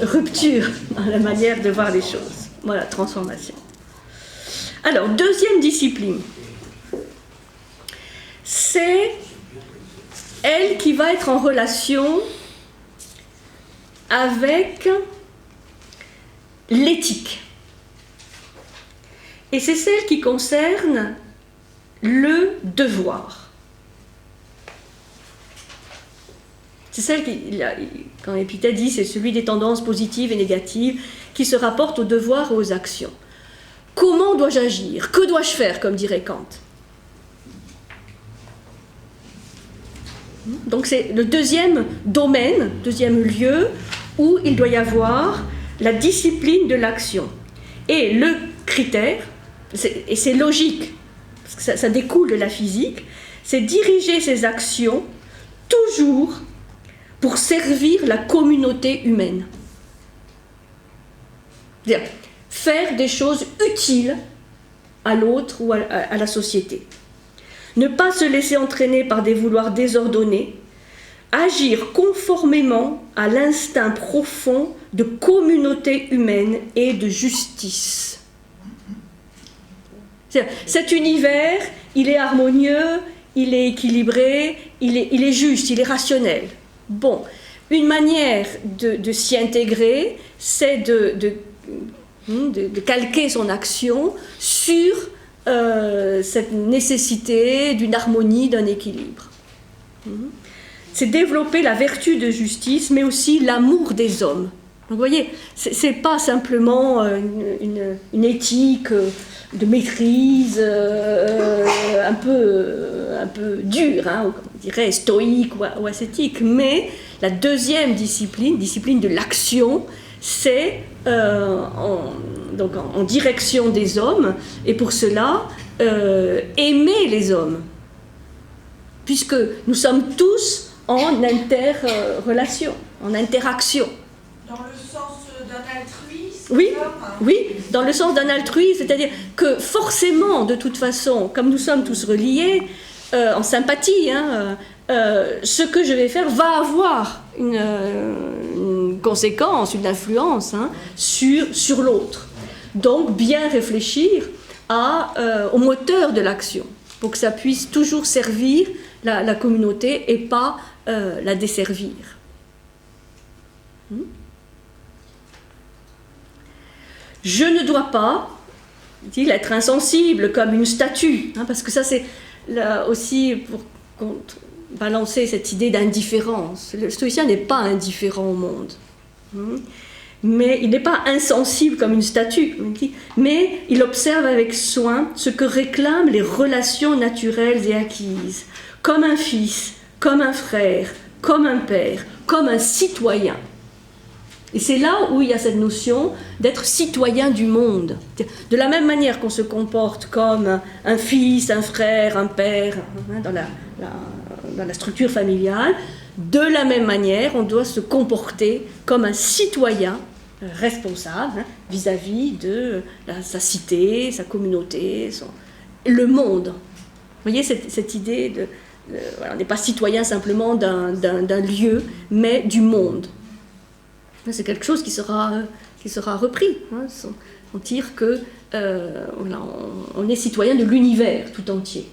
rupture dans la manière de voir les choses. Voilà, transformation. Alors, deuxième discipline. C'est elle qui va être en relation avec l'éthique. Et c'est celle qui concerne le devoir. C'est celle qui, quand Épictète dit, c'est celui des tendances positives et négatives qui se rapportent aux devoirs et aux actions. Comment dois-je agir? Que dois-je faire, comme dirait Kant? Donc c'est le deuxième domaine, deuxième lieu où il doit y avoir la discipline de l'action. Et le critère, et c'est logique, parce que ça découle de la physique, c'est diriger ses actions toujours pour servir la communauté humaine. C'est-à-dire faire des choses utiles à l'autre ou à la société. Ne pas se laisser entraîner par des vouloirs désordonnés, agir conformément à l'instinct profond de communauté humaine et de justice. Cet univers, il est harmonieux, il est équilibré, il est juste, il est rationnel. Bon, une manière de s'y intégrer, c'est de calquer son action sur cette nécessité d'une harmonie, d'un équilibre. C'est développer la vertu de justice, mais aussi l'amour des hommes. Donc, vous voyez, c'est pas simplement une éthique de maîtrise un peu dure, hein, on dirait stoïque ou ascétique, mais la deuxième discipline de l'action, c'est en direction des hommes, et pour cela, aimer les hommes, puisque nous sommes tous en interrelation, en interaction. Dans le sens d'un altruisme? Oui, oui, dans le sens d'un altruisme, c'est-à-dire que forcément, de toute façon, comme nous sommes tous reliés, en sympathie, hein, ce que je vais faire va avoir une conséquence, une influence, hein, sur l'autre. Donc, bien réfléchir au moteur de l'action, pour que ça puisse toujours servir la communauté et pas la desservir. Je ne dois pas, dit-il, être insensible comme une statue, hein, parce que ça c'est là aussi pour balancer cette idée d'indifférence. Le stoïcien n'est pas indifférent au monde, mais il n'est pas insensible comme une statue, mais il observe avec soin ce que réclament les relations naturelles et acquises, comme un fils, comme un frère, comme un père, comme un citoyen. Et c'est là où il y a cette notion d'être citoyen du monde. De la même manière qu'on se comporte comme un fils, un frère, un père, hein, dans la structure familiale, de la même manière, on doit se comporter comme un citoyen responsable, hein, vis-à-vis de sa cité, sa communauté, le monde. Vous voyez cette idée voilà, on n'est pas citoyen simplement d'un lieu, mais du monde. C'est quelque chose qui sera repris. Hein. On tire que voilà, on est citoyen de l'univers tout entier.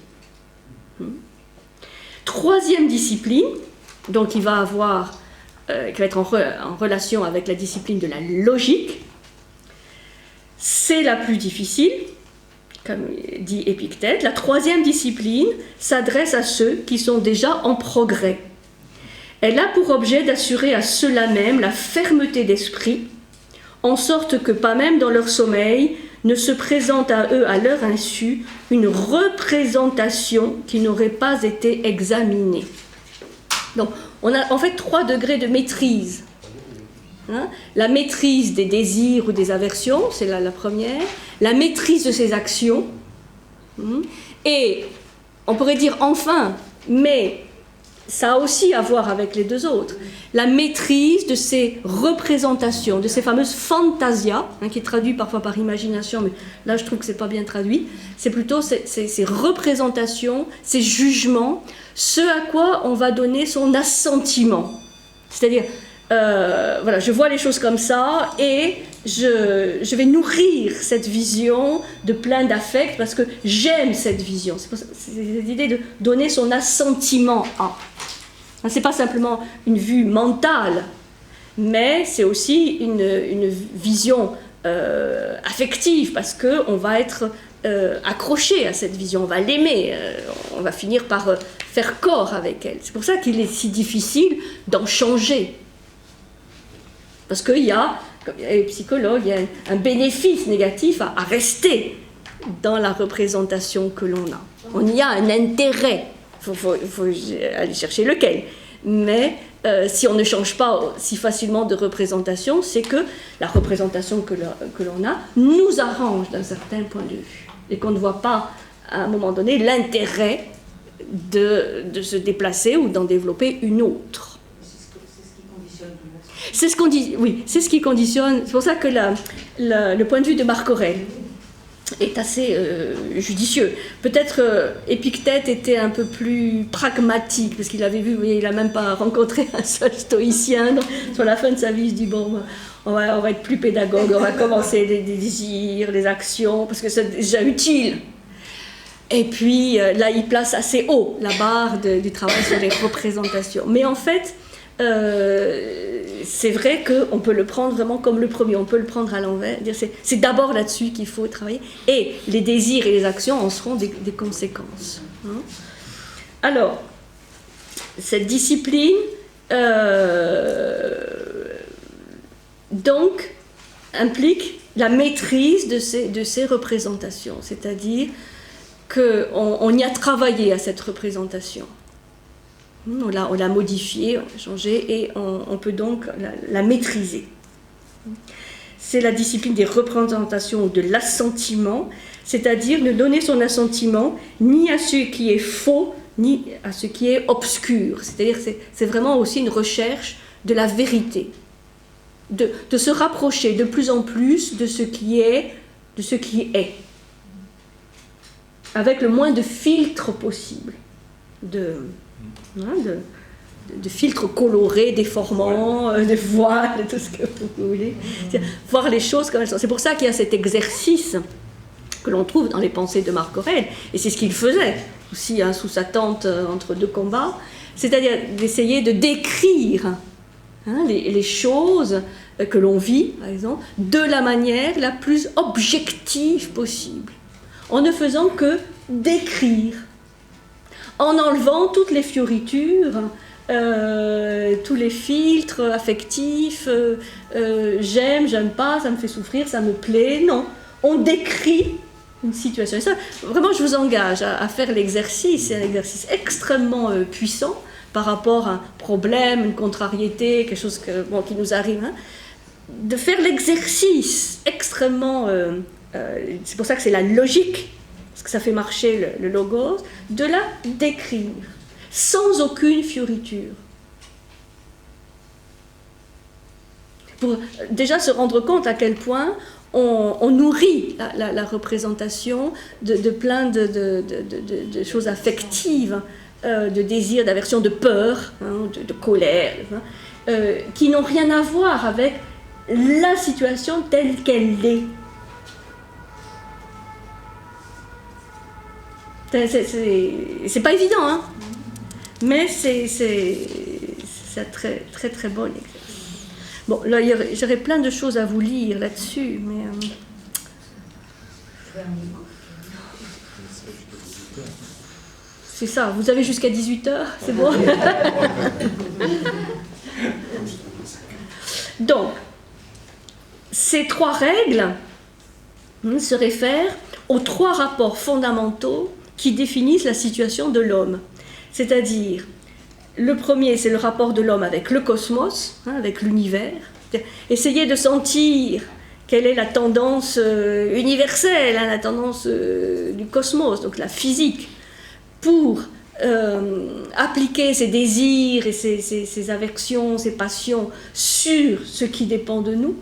Troisième discipline, donc qui va être en relation avec la discipline de la logique, c'est la plus difficile, comme dit Épictète. La troisième discipline s'adresse à ceux qui sont déjà en progrès. Elle a pour objet d'assurer à ceux-là même la fermeté d'esprit, en sorte que pas même dans leur sommeil ne se présente à eux, à leur insu, une représentation qui n'aurait pas été examinée. Donc, on a en fait 3 degrés de maîtrise. Hein, la maîtrise des désirs ou des aversions, c'est la première. La maîtrise de ses actions. Et on pourrait dire enfin, mais ça a aussi à voir avec les deux autres. La maîtrise de ces représentations, de ces fameuses fantasia, qui est traduit parfois par imagination, mais là je trouve que c'est pas bien traduit. C'est plutôt ces représentations, ces jugements, ce à quoi on va donner son assentiment. C'est-à-dire, voilà, je vois les choses comme ça et je vais nourrir cette vision de plein d'affect parce que j'aime cette vision. C'est cette idée de donner son assentiment à. Ce n'est pas simplement une vue mentale, mais c'est aussi une vision affective parce qu'on va être accroché à cette vision, on va l'aimer, on va finir par faire corps avec elle. C'est pour ça qu'il est si difficile d'en changer. Parce qu'il y a, comme les psychologues, il y a un bénéfice négatif à rester dans la représentation que l'on a. On y a un intérêt. Il faut aller chercher lequel. Mais si on ne change pas si facilement de représentation, c'est que la représentation que l'on a nous arrange d'un certain point de vue. Et qu'on ne voit pas, à un moment donné, l'intérêt de se déplacer ou d'en développer une autre. C'est ce qu'on dit, oui, c'est ce qui conditionne. C'est pour ça que le point de vue de Marc Aurèle est assez judicieux. Peut-être Épictète était un peu plus pragmatique, parce qu'il avait vu, vous voyez, il n'a même pas rencontré un seul stoïcien. Sur la fin de sa vie, il se dit, bon, on va être plus pédagogue, on va commencer les désirs, les actions, parce que c'est déjà utile. Et puis là, il place assez haut la barre du travail sur les représentations. Mais en fait, c'est vrai qu'on peut le prendre vraiment comme le premier, on peut le prendre à l'envers, dire c'est d'abord là-dessus qu'il faut travailler, et les désirs et les actions en seront des conséquences. Alors, cette discipline, donc, implique la maîtrise de ces représentations, c'est-à-dire qu'on y a travaillé à cette représentation. On l'a modifiée, on l'a changée et on peut donc la maîtriser. C'est la discipline des représentations ou de l'assentiment, c'est-à-dire ne donner son assentiment ni à ce qui est faux, ni à ce qui est obscur. C'est-à-dire c'est vraiment aussi une recherche de la vérité, de se rapprocher de plus en plus de ce qui est, avec le moins de filtres possible, de filtres colorés, déformants, de voiles, de tout ce que vous voulez. Voir les choses comme elles sont. C'est pour ça qu'il y a cet exercice que l'on trouve dans les pensées de Marc Aurèle, et c'est ce qu'il faisait aussi sous sa tente entre deux combats, c'est-à-dire d'essayer de décrire les choses que l'on vit, par exemple, de la manière la plus objective possible, en ne faisant que décrire, en enlevant toutes les fioritures, tous les filtres affectifs, j'aime pas, ça me fait souffrir, ça me plaît. Non, on décrit une situation. Et ça, vraiment, je vous engage à faire l'exercice. C'est un exercice extrêmement puissant par rapport à un problème, une contrariété, quelque chose qui nous arrive. De faire l'exercice extrêmement... c'est pour ça que c'est la logique, parce que ça fait marcher le logos, de la décrire, sans aucune fioriture. Pour déjà se rendre compte à quel point on nourrit la représentation de plein de choses affectives, de désir, d'aversion, de peur, de colère, qui n'ont rien à voir avec la situation telle qu'elle est. C'est pas évident, mais c'est un très, très, très bon exercice. Bon, là, j'aurais plein de choses à vous lire là-dessus, mais... C'est ça, vous avez jusqu'à 18h, c'est bon. Donc, ces trois règles se réfèrent aux trois rapports fondamentaux qui définissent la situation de l'homme. C'est-à-dire, le premier, c'est le rapport de l'homme avec le cosmos, avec l'univers. Essayer de sentir quelle est la tendance universelle, la tendance du cosmos, donc la physique, pour appliquer ses désirs et ses aversions, ses passions sur ce qui dépend de nous,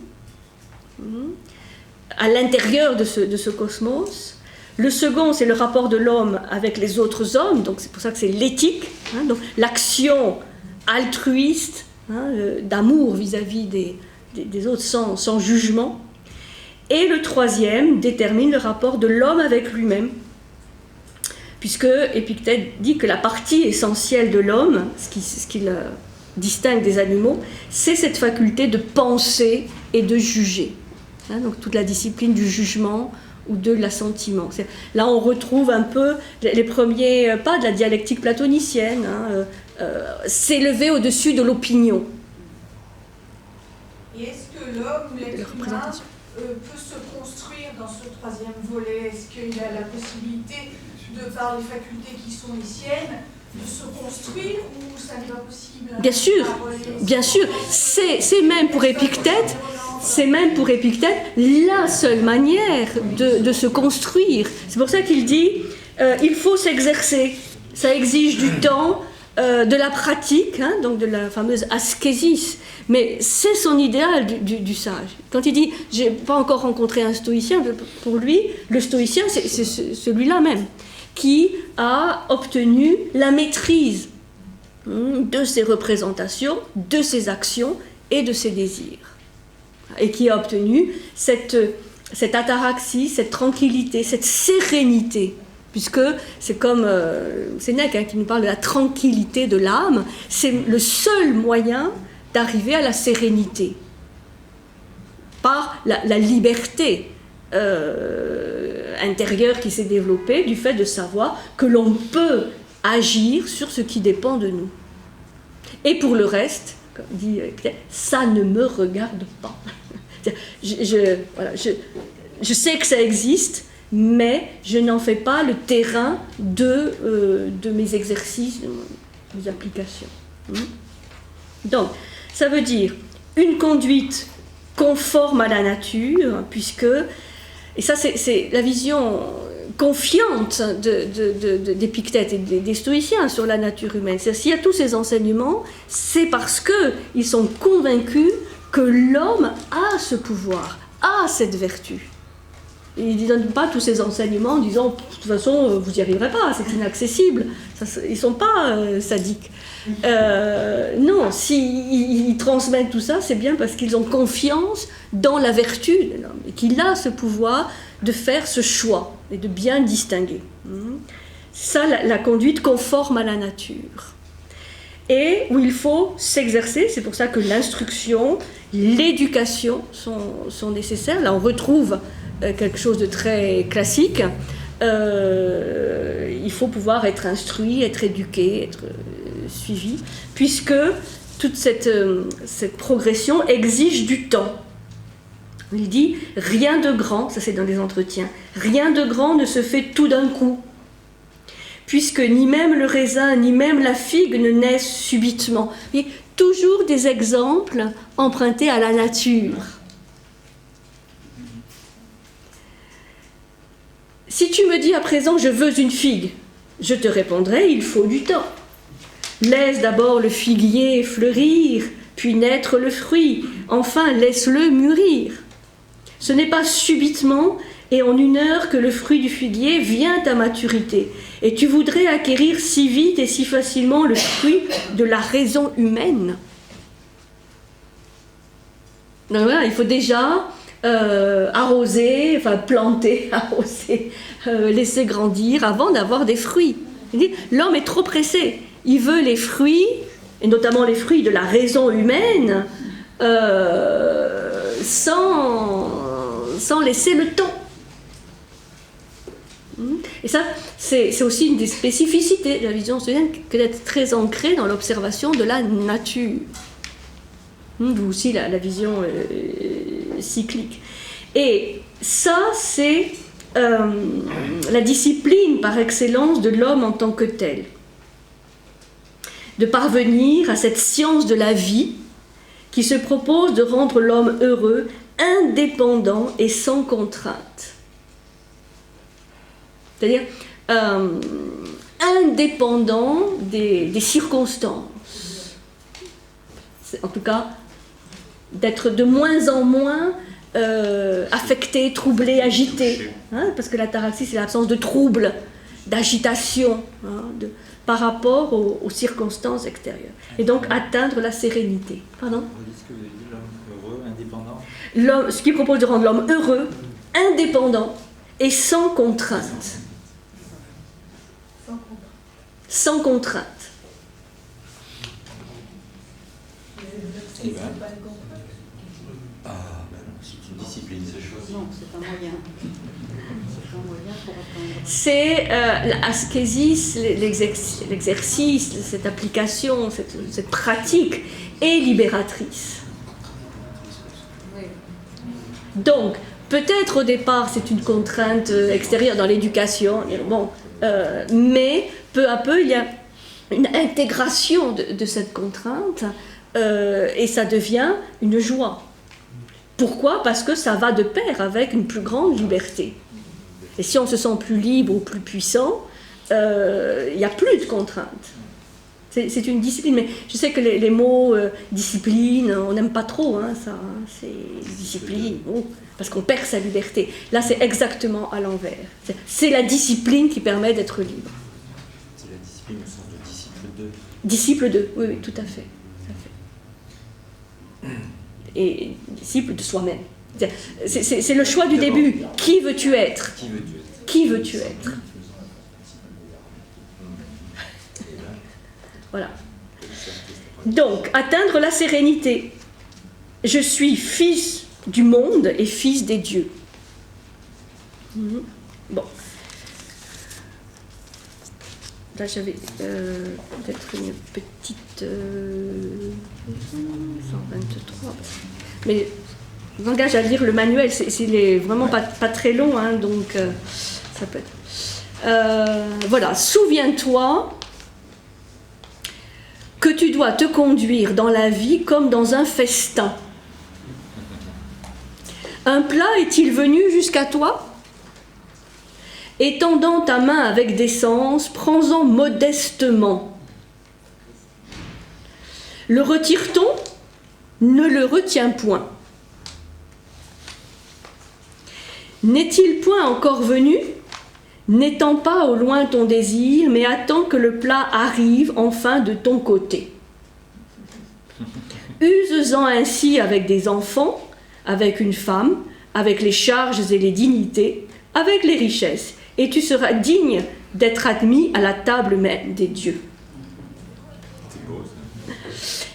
à l'intérieur de ce cosmos. Le second, c'est le rapport de l'homme avec les autres hommes, donc c'est pour ça que c'est l'éthique, donc l'action altruiste, d'amour vis-à-vis des autres sans jugement. Et le troisième détermine le rapport de l'homme avec lui-même, puisque Épictète dit que la partie essentielle de l'homme, ce qui le distingue des animaux, c'est cette faculté de penser et de juger. Donc toute la discipline du jugement ou de l'assentiment. Là, on retrouve un peu les premiers pas de la dialectique platonicienne, s'élever au-dessus de l'opinion. Et est-ce que l'homme, l'être humain, peut se construire dans ce troisième volet? Est-ce qu'il a la possibilité, de par les facultés qui sont les siennes, de se construire, ou ça n'est pas possible? Bien sûr, c'est même pour Épictète, la seule manière de se construire. C'est pour ça qu'il dit, il faut s'exercer, ça exige du temps, de la pratique, donc de la fameuse ascésis, mais c'est son idéal du sage. Quand il dit « j'ai pas encore rencontré un stoïcien », pour lui, le stoïcien, c'est celui-là même, qui a obtenu la maîtrise de ses représentations, de ses actions et de ses désirs, et qui a obtenu cette ataraxie, cette tranquillité, cette sérénité, puisque c'est comme Sénèque qui nous parle de la tranquillité de l'âme, c'est le seul moyen d'arriver à la sérénité, par la liberté intérieure qui s'est développée du fait de savoir que l'on peut agir sur ce qui dépend de nous. Et pour le reste, comme dit Épictète, ça ne me regarde pas. Je sais que ça existe, mais je n'en fais pas le terrain de mes exercices, de mes applications. Donc, ça veut dire une conduite conforme à la nature, puisque, et ça c'est la vision confiante d'Épictète et des stoïciens sur la nature humaine. C'est-à-dire, s'il y a tous ces enseignements, c'est parce qu'ils sont convaincus que l'homme a ce pouvoir, a cette vertu. Ils ne donnent pas tous ces enseignements en disant « de toute façon, vous n'y arriverez pas, c'est inaccessible ». Ils ne sont pas sadiques. Non, s'ils transmettent tout ça, c'est bien parce qu'ils ont confiance dans la vertu de l'homme et qu'il a ce pouvoir de faire ce choix et de bien distinguer. C'est ça la conduite conforme à la nature. Et où il faut s'exercer, c'est pour ça que l'instruction, l'éducation sont nécessaires. Là, on retrouve quelque chose de très classique. Il faut pouvoir être instruit, être éduqué, être suivi, puisque toute cette progression exige du temps. Il dit « rien de grand », ça c'est dans les entretiens, « rien de grand ne se fait tout d'un coup, puisque ni même le raisin, ni même la figue ne naissent subitement. » Toujours des exemples empruntés à la nature. Si tu me dis à présent « je veux une figue », je te répondrai « il faut du temps ». Laisse d'abord le figuier fleurir, puis naître le fruit, enfin laisse-le mûrir. Ce n'est pas subitement et en une heure que le fruit du figuier vient à maturité, et tu voudrais acquérir si vite et si facilement le fruit de la raison humaine. Donc voilà, il faut déjà arroser, enfin planter, arroser, laisser grandir avant d'avoir des fruits. L'homme est trop pressé. Il veut les fruits, et notamment les fruits de la raison humaine, sans laisser le temps. Et ça, c'est aussi une des spécificités de la vision stoïcienne, que d'être très ancrée dans l'observation de la nature. D'où aussi la vision cyclique. Et ça, c'est la discipline par excellence de l'homme en tant que tel. De parvenir à cette science de la vie qui se propose de rendre l'homme heureux, indépendant et sans contrainte. C'est-à-dire, indépendant des circonstances. En tout cas, d'être de moins en moins affecté, troublé, agité. Hein, parce que l'ataraxie, c'est l'absence de trouble, d'agitation, hein, par rapport aux circonstances extérieures. Et donc atteindre la sérénité. Pardon ? Vous dites ce que vous avez dit, l'homme heureux, indépendant. Ce qui propose de rendre l'homme heureux, indépendant et sans contrainte. Sans contrainte. Eh ben. Ah, ben non, c'est une discipline, ces choses. Non, c'est un moyen. C'est un moyen pour atteindre. C'est l'ascésis, l'exercice, cette application, cette pratique est libératrice. Donc, peut-être au départ c'est une contrainte extérieure dans l'éducation, bon, mais peu à peu il y a une intégration de cette contrainte et ça devient une joie. Pourquoi ? Parce que ça va de pair avec une plus grande liberté. Et si on se sent plus libre ou plus puissant, il n'y a plus de contraintes. C'est une discipline, mais je sais que les mots discipline, on n'aime pas trop ça, hein, c'est discipline, parce qu'on perd sa liberté. Là, c'est exactement à l'envers. C'est la discipline qui permet d'être libre. C'est la discipline au sens de disciple d'eux. Disciple d'eux, oui, tout à fait. Et disciple de soi-même. C'est le choix du début. Qui veux-tu être ? Qui veux-tu être ? Voilà. Donc, atteindre la sérénité. Je suis fils du monde et fils des dieux. Bon. Là, j'avais peut-être une petite 123. Mais je vous engage à lire le manuel. Il est vraiment pas très long, hein, donc ça peut être. Voilà. Souviens-toi que tu dois te conduire dans la vie comme dans un festin. Un plat est-il venu jusqu'à toi ? Étendant ta main avec décence, prends-en modestement. Le retire-t-on ? Ne le retiens point. N'est-il point encore venu ? N'étends pas au loin ton désir, mais attends que le plat arrive enfin de ton côté. Use-en ainsi avec des enfants, avec une femme, avec les charges et les dignités, avec les richesses, et tu seras digne d'être admis à la table même des dieux.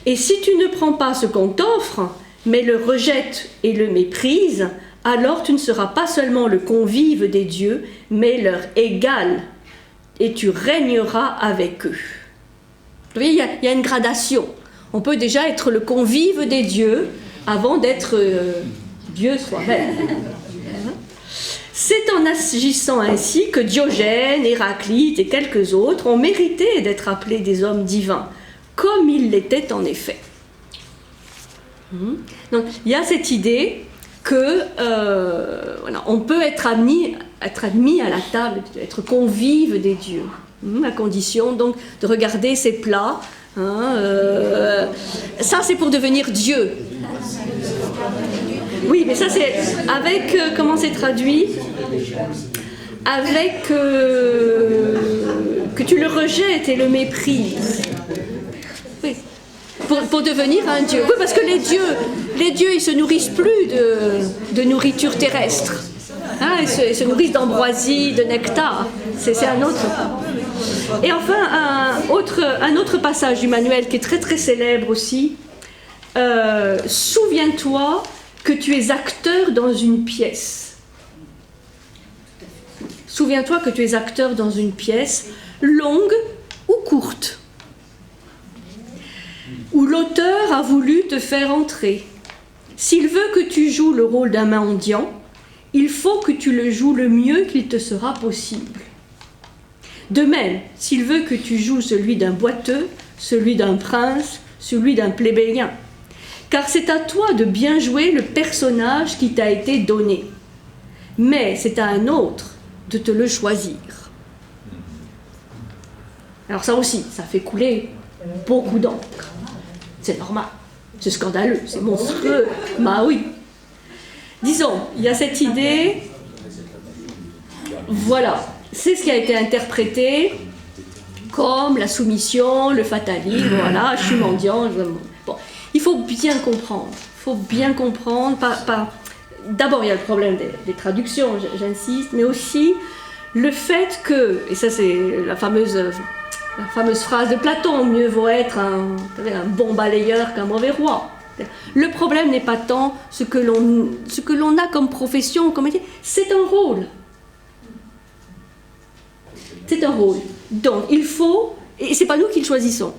Et si tu ne prends pas ce qu'on t'offre, mais le rejettes et le méprises, alors tu ne seras pas seulement le convive des dieux, mais leur égal, et tu régneras avec eux. Vous voyez, il y a une gradation. On peut déjà être le convive des dieux avant d'être Dieu soi-même. C'est en agissant ainsi que Diogène, Héraclite et quelques autres ont mérité d'être appelés des hommes divins, comme ils l'étaient en effet. Donc il y a cette idée que voilà, on peut être admis à la table, être convive des dieux, à condition donc de regarder ces plats. Ça c'est pour devenir Dieu. Oui, mais ça c'est avec, comment c'est traduit ? Avec que tu le rejettes et le méprises. Oui. Pour devenir un dieu. Oui, parce que les dieux, ils se nourrissent plus de nourriture terrestre. Hein, ils se nourrissent d'ambroisie, de nectar. C'est un autre. Et enfin, un autre passage du manuel qui est très très célèbre aussi. Souviens-toi que tu es acteur dans une pièce. Souviens-toi que tu es acteur dans une pièce, longue ou courte, où l'auteur a voulu te faire entrer. S'il veut que tu joues le rôle d'un mendiant, il faut que tu le joues le mieux qu'il te sera possible. De même, s'il veut que tu joues celui d'un boiteux, celui d'un prince, celui d'un plébéien, car c'est à toi de bien jouer le personnage qui t'a été donné. Mais c'est à un autre de te le choisir. Alors ça aussi, ça fait couler beaucoup d'encre. C'est normal, c'est scandaleux, c'est monstrueux. Bah oui. Disons, il y a cette idée, voilà, c'est ce qui a été interprété comme la soumission, le fatalisme, voilà, je suis mendiant. Bon, il faut bien comprendre, d'abord il y a le problème des traductions, j'insiste, mais aussi le fait que, et ça c'est la fameuse phrase de Platon, mieux vaut être un bon balayeur qu'un mauvais roi. Le problème n'est pas tant ce que l'on a comme profession, comme métier, c'est un rôle. C'est un rôle. Donc il faut, et c'est pas nous qui le choisissons,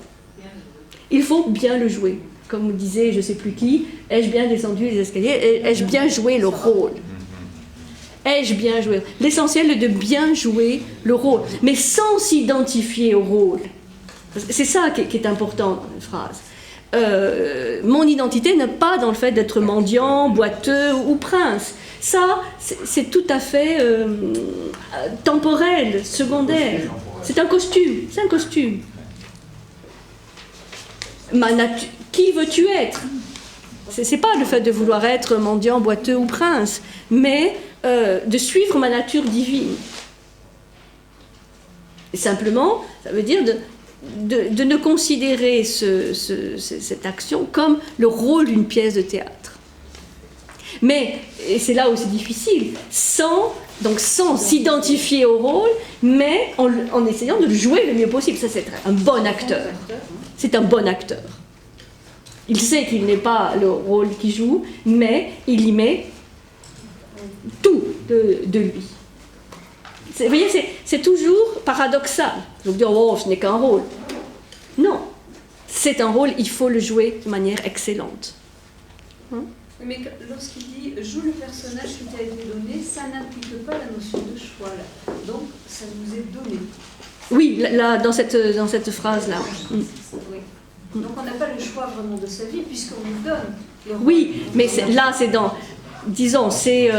il faut bien le jouer. Comme disait je ne sais plus qui, ai-je bien descendu les escaliers, ai-je bien joué le rôle? Ai-je bien joué? L'essentiel est de bien jouer le rôle, mais sans s'identifier au rôle. C'est ça qui est important dans une phrase. Mon identité n'est pas dans le fait d'être mendiant, boiteux ou prince. Ça, c'est tout à fait temporel, secondaire. C'est un costume, Qui veux-tu être? C'est pas le fait de vouloir être mendiant, boiteux ou prince, mais de suivre ma nature divine. Et simplement, ça veut dire de ne considérer cette action comme le rôle d'une pièce de théâtre. Mais, et c'est là où c'est difficile, sans s'identifier au rôle, mais en essayant de le jouer le mieux possible. Ça, c'est un bon acteur. C'est un bon acteur. Il sait qu'il n'est pas le rôle qu'il joue, mais il y met tout de lui. Vous voyez, c'est toujours paradoxal. Je veux dire, oh, ce n'est qu'un rôle. Non, c'est un rôle, il faut le jouer de manière excellente. Mais lorsqu'il dit « joue le personnage qui t'a été donné », ça n'implique pas la notion de choix, là. Donc, ça nous est donné. Oui, là, dans cette phrase-là. Oui. Donc, on n'a pas le choix vraiment de sa vie, puisqu'on nous donne. Oui, mais là, c'est dans... Disons, c'est...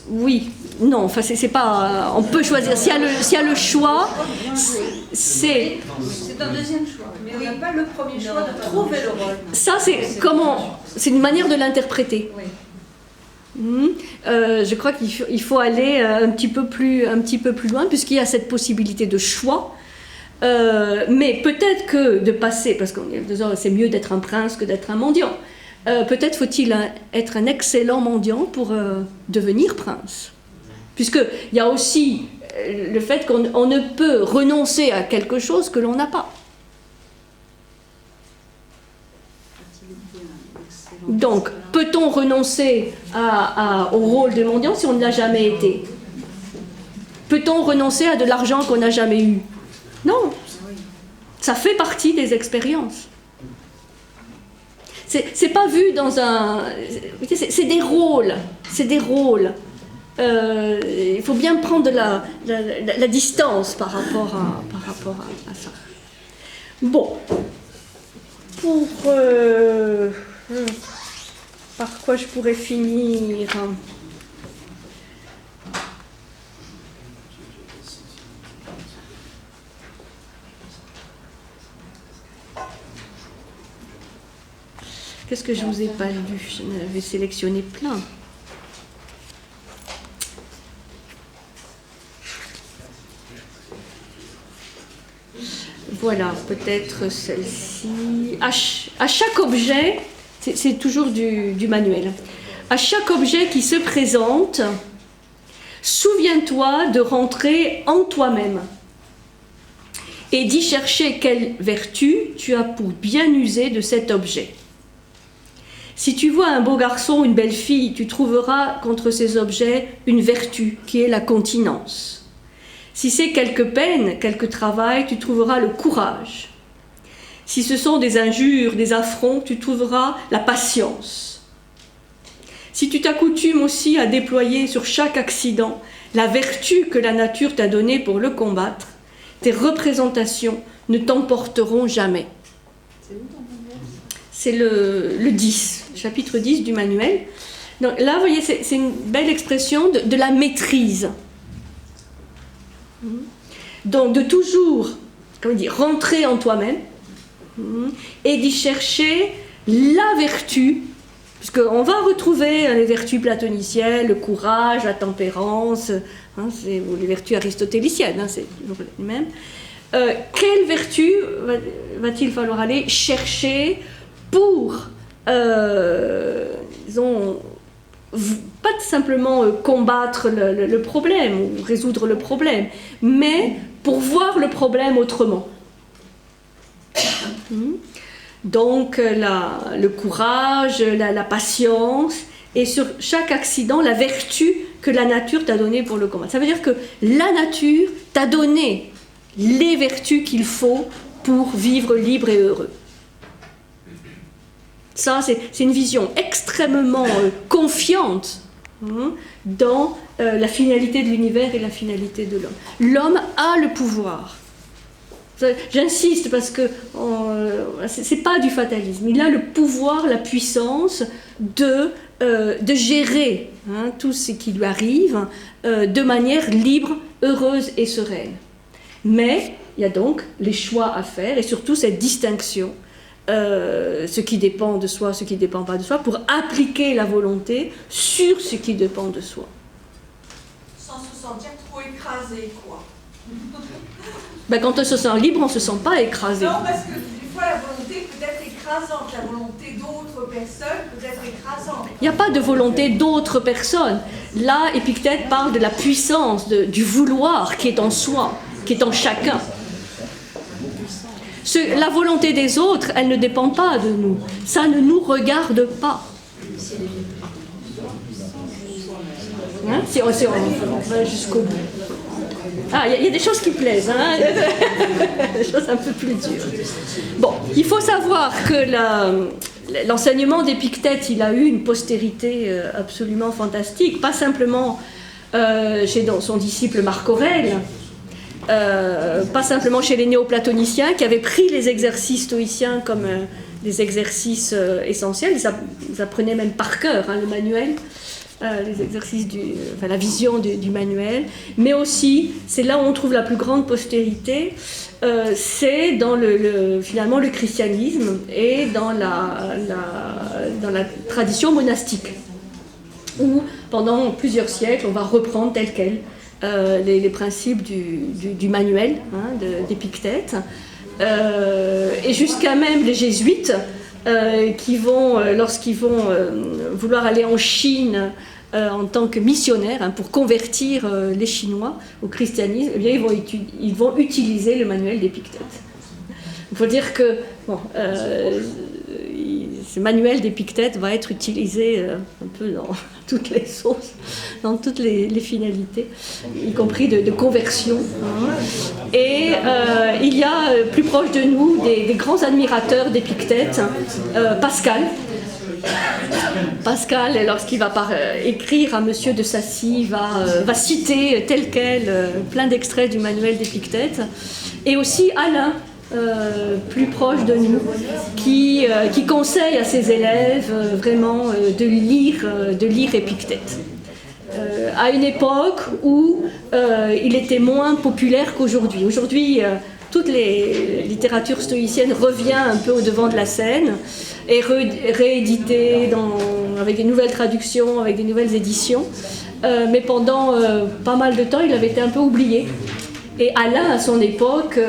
oui, non, enfin, c'est pas... on peut choisir. S'il y a le choix, c'est... C'est un deuxième choix, mais on n'a pas le premier choix de trouver le rôle. Ça, c'est une manière de l'interpréter. Oui. Je crois qu'il faut aller un petit peu plus loin, puisqu'il y a cette possibilité de choix. Mais peut-être que de passer, parce que c'est mieux d'être un prince que d'être un mendiant. Peut-être faut-il être un excellent mendiant pour devenir prince. Puisqu'il y a aussi le fait qu'on ne peut renoncer à quelque chose que l'on n'a pas. Donc, peut-on renoncer au rôle de mendiant si on ne l'a jamais été? Peut-on renoncer à de l'argent qu'on n'a jamais eu? Non. Ça fait partie des expériences. C'est pas vu dans un... C'est des rôles. C'est des rôles. Il faut bien prendre la distance par rapport à ça. Bon. Par quoi je pourrais finir? Qu'est-ce que je vous ai pas lu? J'en avais sélectionné plein. Voilà, peut-être celle-ci. À chaque objet, c'est toujours du manuel. À chaque objet qui se présente, souviens-toi de rentrer en toi-même et d'y chercher quelle vertu tu as pour bien user de cet objet. Si tu vois un beau garçon, une belle fille, tu trouveras contre ces objets une vertu qui est la continence. Si c'est quelque peine, quelque travail, tu trouveras le courage. Si ce sont des injures, des affronts, tu trouveras la patience. Si tu t'accoutumes aussi à déployer sur chaque accident la vertu que la nature t'a donnée pour le combattre, tes représentations ne t'emporteront jamais. C'est le 10, chapitre 10 du manuel. Donc là, vous voyez, c'est une belle expression de la maîtrise. Donc de toujours, comment dire, rentrer en toi-même et d'y chercher la vertu, parce qu'on va retrouver les vertus platoniciennes, le courage, la tempérance, c'est les vertus aristotéliciennes, c'est toujours les mêmes. Quelle vertu va-t-il falloir aller chercher pour, disons, pas simplement combattre le problème ou résoudre le problème, mais pour voir le problème autrement. Donc le courage, la patience, et sur chaque accident, la vertu que la nature t'a donnée pour le combattre. Ça veut dire que la nature t'a donné les vertus qu'il faut pour vivre libre et heureux. Ça, c'est une vision extrêmement confiante dans la finalité de l'univers et la finalité de l'homme. L'homme a le pouvoir. J'insiste parce que c'est pas du fatalisme. Il a le pouvoir, la puissance de gérer tout ce qui lui arrive de manière libre, heureuse et sereine. Mais il y a donc les choix à faire et surtout cette distinction, ce qui dépend de soi, ce qui ne dépend pas de soi, pour appliquer la volonté sur ce qui dépend de soi. Sans se sentir trop écrasé, quoi. Ben, quand on se sent libre, on ne se sent pas écrasé. Non, parce que des fois, la volonté peut être écrasante. La volonté d'autres personnes peut être écrasante. Il n'y a pas de volonté d'autres personnes. Là, Épictète parle de la puissance, du vouloir qui est en soi, qui est en chacun. La volonté des autres, elle ne dépend pas de nous. Ça ne nous regarde pas. Si on va jusqu'au bout. Il y a des choses qui plaisent, des choses un peu plus dures. Bon, il faut savoir que l'enseignement d'Épictète, il a eu une postérité absolument fantastique, pas simplement chez son disciple Marc Aurèle, pas simplement chez les néoplatoniciens qui avaient pris les exercices stoïciens comme des exercices essentiels, ils apprenaient même par cœur le manuel. Les exercices, la vision du manuel, mais aussi, c'est là où on trouve la plus grande postérité, c'est dans finalement le christianisme et dans la tradition monastique, où pendant plusieurs siècles, on va reprendre tel quel les principes du manuel d'Épictète, et jusqu'à même les jésuites, qui vont, lorsqu'ils vont vouloir aller en Chine en tant que missionnaires pour convertir les Chinois au christianisme, eh bien, ils vont utiliser le manuel d'Épictète. Il faut dire que ce manuel d'Épictète va être utilisé un peu dans toutes les sauces, dans toutes les finalités, y compris de conversion. Et il y a plus proche de nous des grands admirateurs d'Épictète, Pascal. Pascal, lorsqu'il va écrire à Monsieur de Sacy, va citer tel quel plein d'extraits du manuel d'Épictète, et aussi Alain, plus proche de nous, qui conseille à ses élèves vraiment de lire Épictète. À une époque où il était moins populaire qu'aujourd'hui. Aujourd'hui, toute les littératures stoïciennes revient un peu au devant de la scène, et rééditée avec des nouvelles traductions, avec des nouvelles éditions. Mais pendant pas mal de temps, il avait été un peu oublié. Et Alain, à son époque,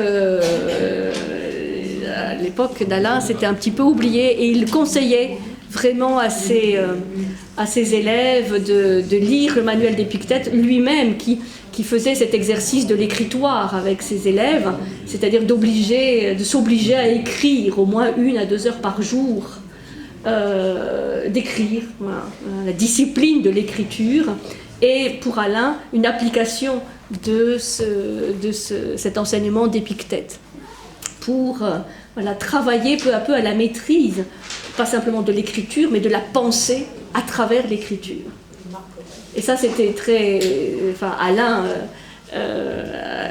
à l'époque d'Alain, c'était un petit peu oublié, et il conseillait vraiment à ses élèves de lire le manuel d'Épictète, lui-même qui faisait cet exercice de l'écritoire avec ses élèves, c'est-à-dire de s'obliger à écrire au moins 1 à 2 heures par jour, d'écrire, voilà, la discipline de l'écriture, et pour Alain, une application de cet enseignement d'Épictète pour travailler peu à peu à la maîtrise, pas simplement de l'écriture, mais de la pensée à travers l'écriture. Et ça, c'était Alain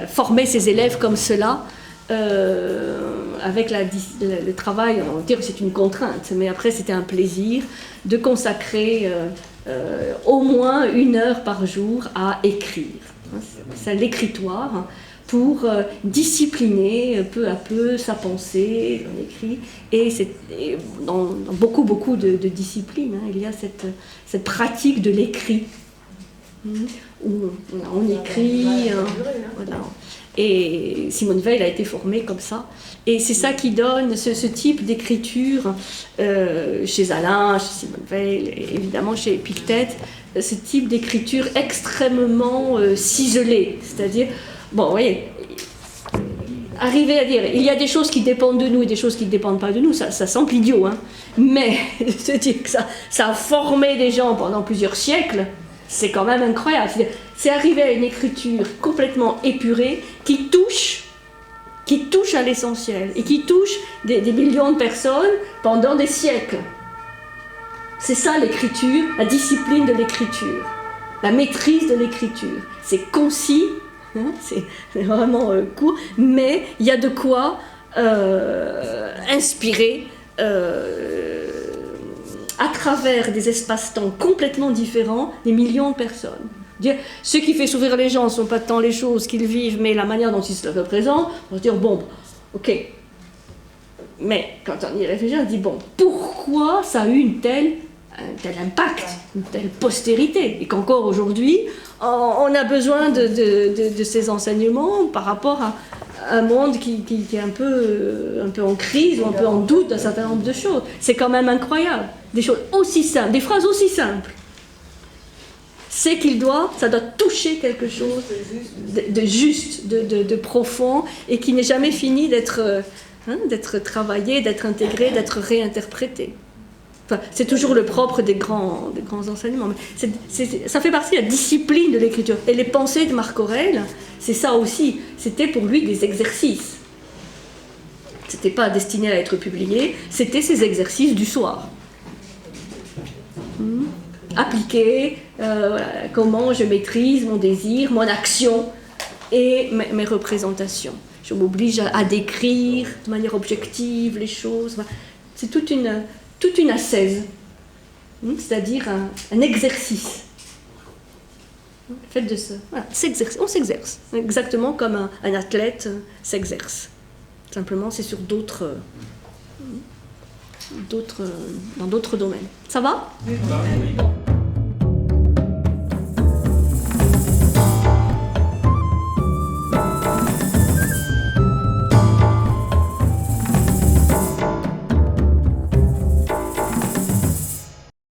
formait ses élèves comme cela, avec le travail, on va dire que c'est une contrainte, mais après c'était un plaisir de consacrer au moins 1 heure par jour à écrire. C'est l'écritoire pour discipliner peu à peu sa pensée, son écrit. Et dans beaucoup de disciplines, hein, il y a cette pratique de l'écrit, où on écrit. Voilà. Et Simone Weil a été formée comme ça. Et c'est ça qui donne ce type d'écriture chez Alain, chez Simone Weil, et évidemment chez Épictète, ce type d'écriture extrêmement ciselée. C'est-à-dire, bon, vous voyez, arriver à dire, il y a des choses qui dépendent de nous et des choses qui ne dépendent pas de nous, ça semble idiot, hein. Mais se dire que ça a formé des gens pendant plusieurs siècles, c'est quand même incroyable. C'est arriver à une écriture complètement épurée qui touche à l'essentiel et qui touche des millions de personnes pendant des siècles. C'est ça l'écriture, la discipline de l'écriture, la maîtrise de l'écriture. C'est concis, hein, c'est vraiment court, mais il y a de quoi inspirer à travers des espaces-temps complètement différents des millions de personnes. Ce qui fait souffrir les gens ne sont pas tant les choses qu'ils vivent, mais la manière dont ils se le représentent. On va se dire, bon, ok. Mais quand on y réfléchit, on se dit, bon, pourquoi ça a eu un tel impact, une telle postérité, et qu'encore aujourd'hui, on a besoin de ces enseignements par rapport à un monde qui est un peu en crise ou un peu en doute d'un certain nombre de choses. C'est quand même incroyable. Des choses aussi simples, des phrases aussi simples. C'est ça doit toucher quelque chose de juste, de profond, et qui n'est jamais fini d'être travaillé, d'être intégré, d'être réinterprété. Enfin, c'est toujours le propre des grands enseignements. Mais ça fait partie de la discipline de l'écriture. Et les pensées de Marc Aurèle, c'est ça aussi. C'était pour lui des exercices. C'était pas destiné à être publié, c'était ces exercices du soir. Appliquer, voilà, comment je maîtrise mon désir, mon action et mes représentations. Je m'oblige à décrire de manière objective les choses. C'est toute une ascèse, c'est-à-dire un exercice. Le fait de on s'exerce, exactement comme un athlète s'exerce. Simplement, c'est sur dans d'autres domaines. Ça va ? Oui.